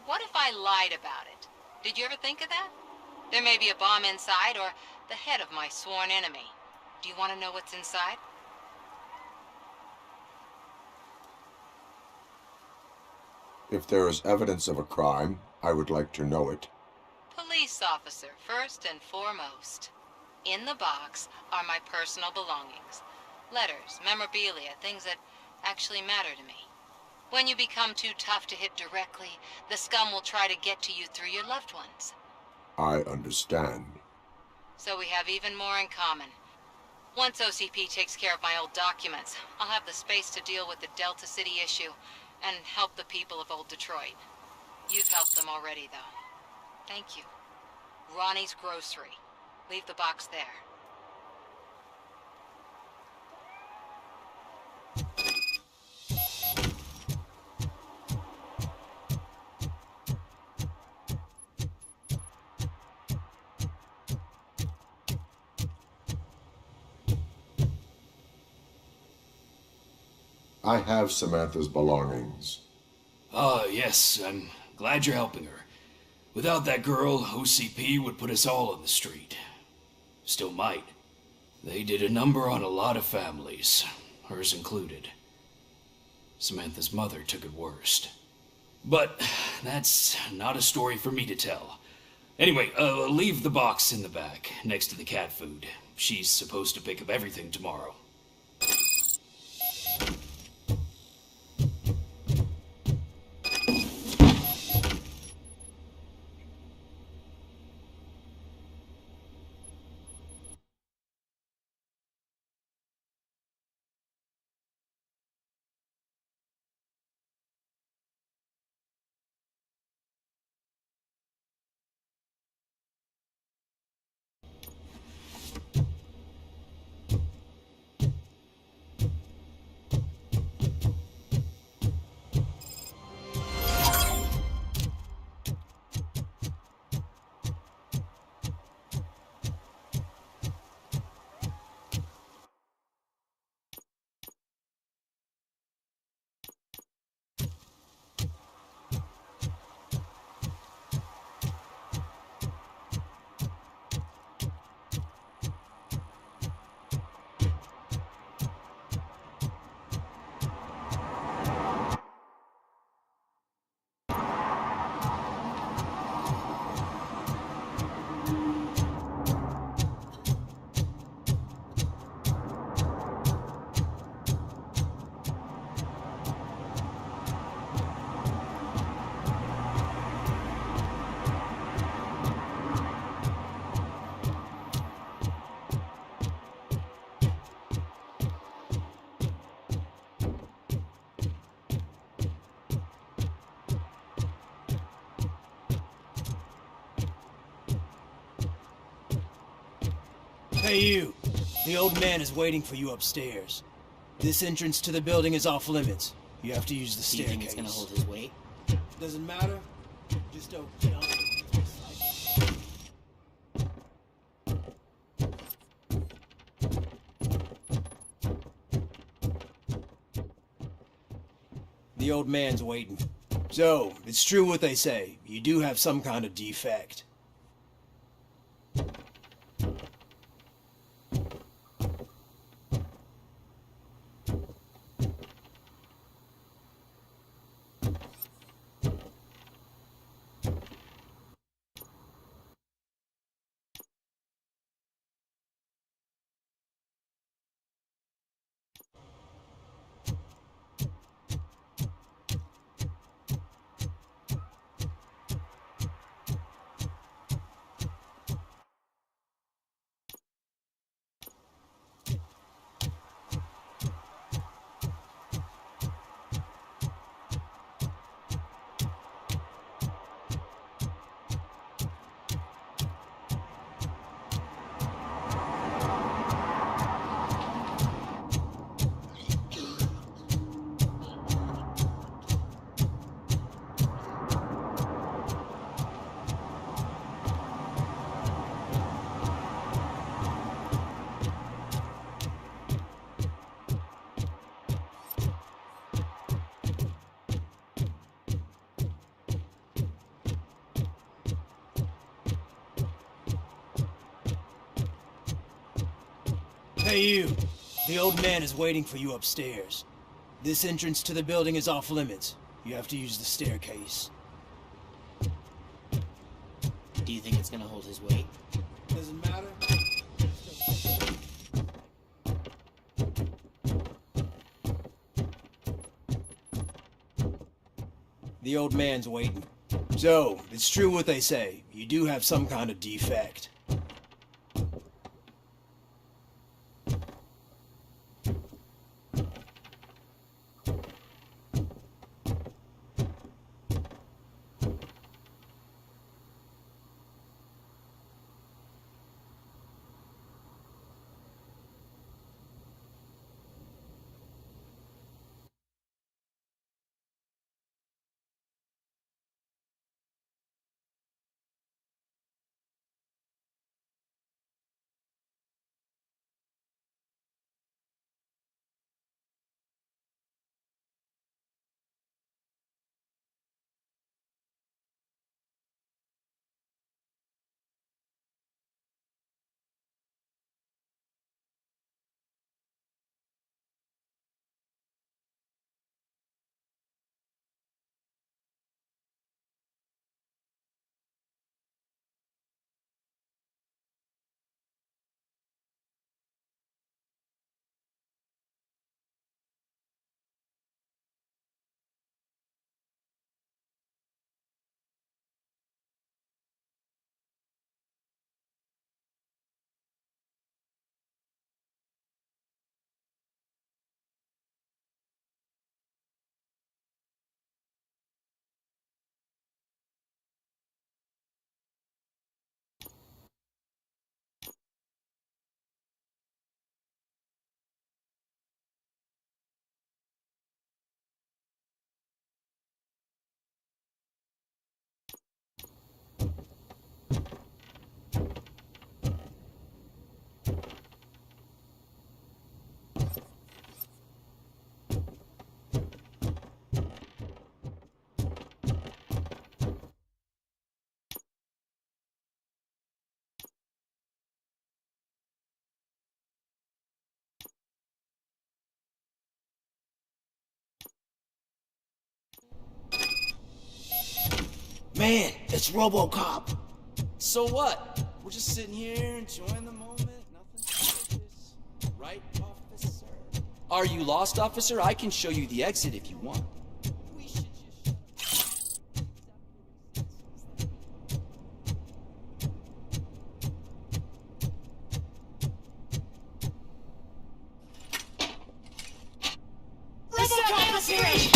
What if I lied about it? Did you ever think of that? There may be a bomb inside or the head of my sworn enemy. Do you want to know what's inside? If there is evidence of a crime, I would like to know it. Police officer, first and foremost. In the box are my personal belongings. Letters, memorabilia, things that actually matter to me. When you become too tough to hit directly, the scum will try to get to you through your loved ones. I understand. So we have even more in common. Once OCP takes care of my old documents, I'll have the space to deal with the Delta City issue and help the people of Old Detroit. You've helped them already, though. Thank you. Ronnie's Grocery. Leave the box there. I have Samantha's belongings. Ah, yes, I'm glad you're helping her. Without that girl, OCP would put us all on the street. Still might. They did a number on a lot of families, hers included. Samantha's mother took it worst. But that's not a story for me to tell. Anyway, leave the box in the back, next to the cat food. She's supposed to pick up everything tomorrow. Hey you, the old man is waiting for you upstairs. This entrance to the building is off limits. You have to use the Do you staircase. think it's gonna hold his weight? Doesn't matter. Just don't jump. The old man's waiting. So, it's true what they say. You do have some kind of defect. Hey, you. The old man is waiting for you upstairs. This entrance to the building is off limits. You have to use the staircase. Do you think it's gonna hold his weight? Doesn't matter. The old man's waiting. So, it's true what they say. You do have some kind of defect. Man, it's RoboCop. So what? We're just sitting here enjoying the moment. Nothing suspicious. Right, officer? Are you lost, officer? I can show you the exit if you want. We should just... RoboCop is here!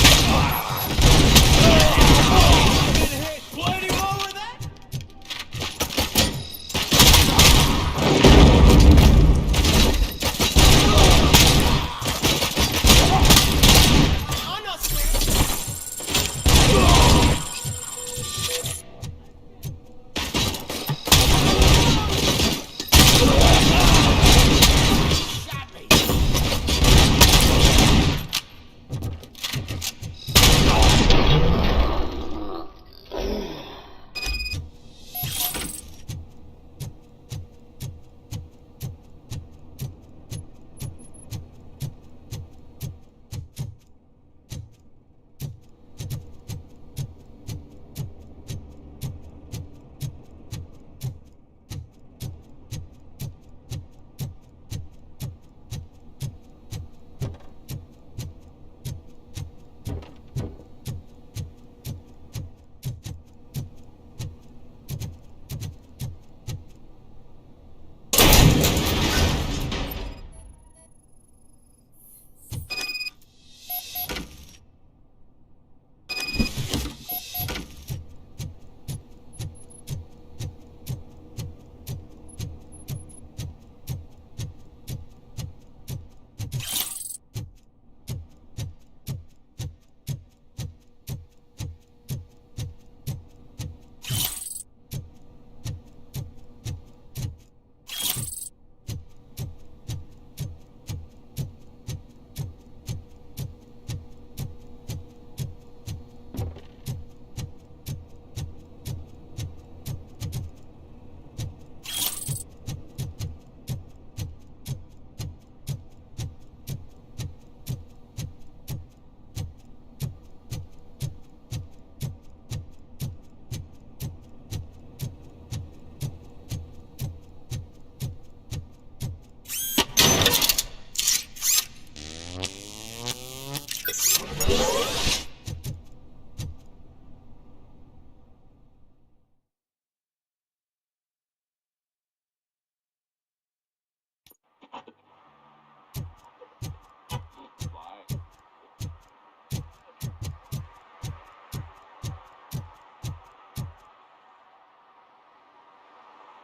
I'm not scared.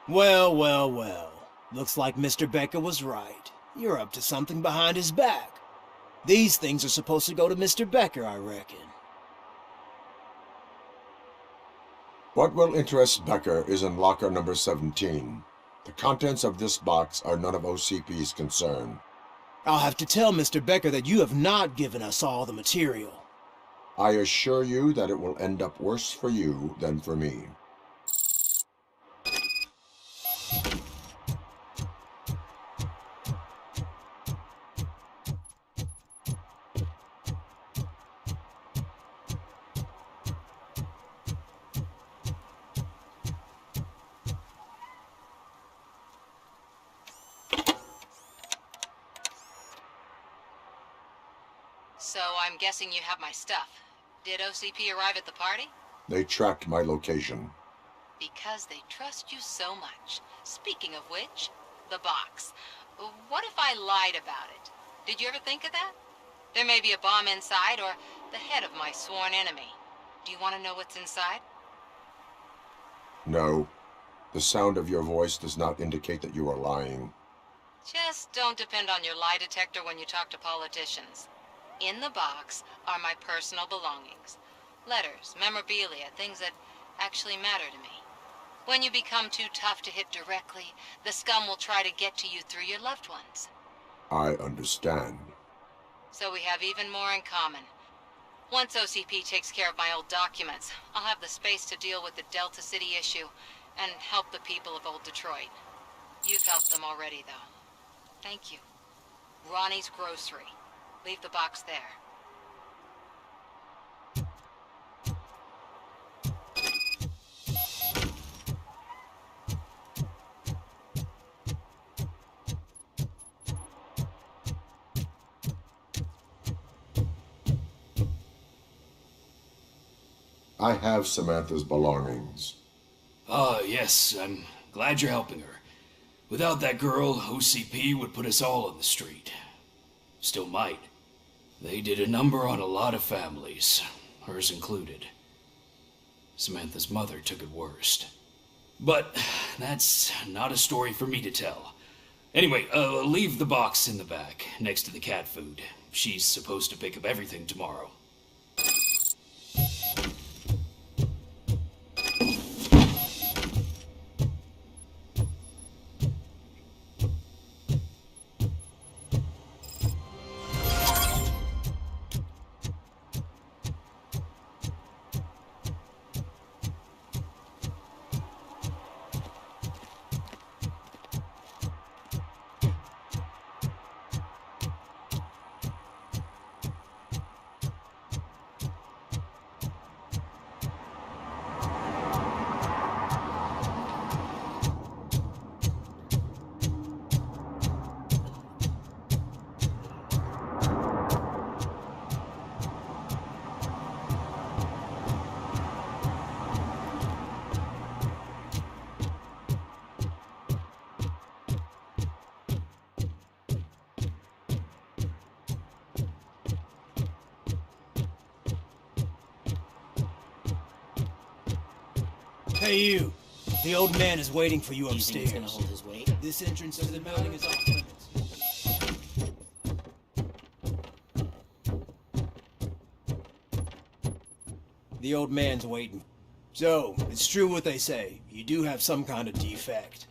Well, well, well. Looks like Mr. Becker was right. You're up to something behind his back. These things are supposed to go to Mr. Becker, I reckon. What will interest Becker is in locker number 17. The contents of this box are none of OCP's concern. I'll have to tell Mr. Becker that you have not given us all the material. I assure you that it will end up worse for you than for me. So I'm guessing you have my stuff. Did OCP arrive at the party? They tracked my location. Because they trust you so much. Speaking of which, the box. What if I lied about it? Did you ever think of that? There may be a bomb inside or the head of my sworn enemy. Do you want to know what's inside? No. The sound of your voice does not indicate that you are lying. Just don't depend on your lie detector when you talk to politicians. In the box are my personal belongings. Letters, memorabilia, things that actually matter to me. When you become too tough to hit directly, the scum will try to get to you through your loved ones. I understand. So we have even more in common. Once OCP takes care of my old documents, I'll have the space to deal with the Delta City issue and help the people of Old Detroit. You've helped them already, though. Thank you. Ronnie's Grocery. Leave the box there. I have Samantha's belongings. Yes, I'm glad you're helping her. Without that girl, OCP would put us all on the street. Still might. They did a number on a lot of families, hers included. Samantha's mother took it worst. But that's not a story for me to tell. Anyway, leave the box in the back, next to the cat food. She's supposed to pick up everything tomorrow. Hey, you. The old man is waiting for you upstairs. Do you think he's gonna hold his weight? This entrance to the building is off limits. The old man's waiting. So, it's true what they say. You do have some kind of defect.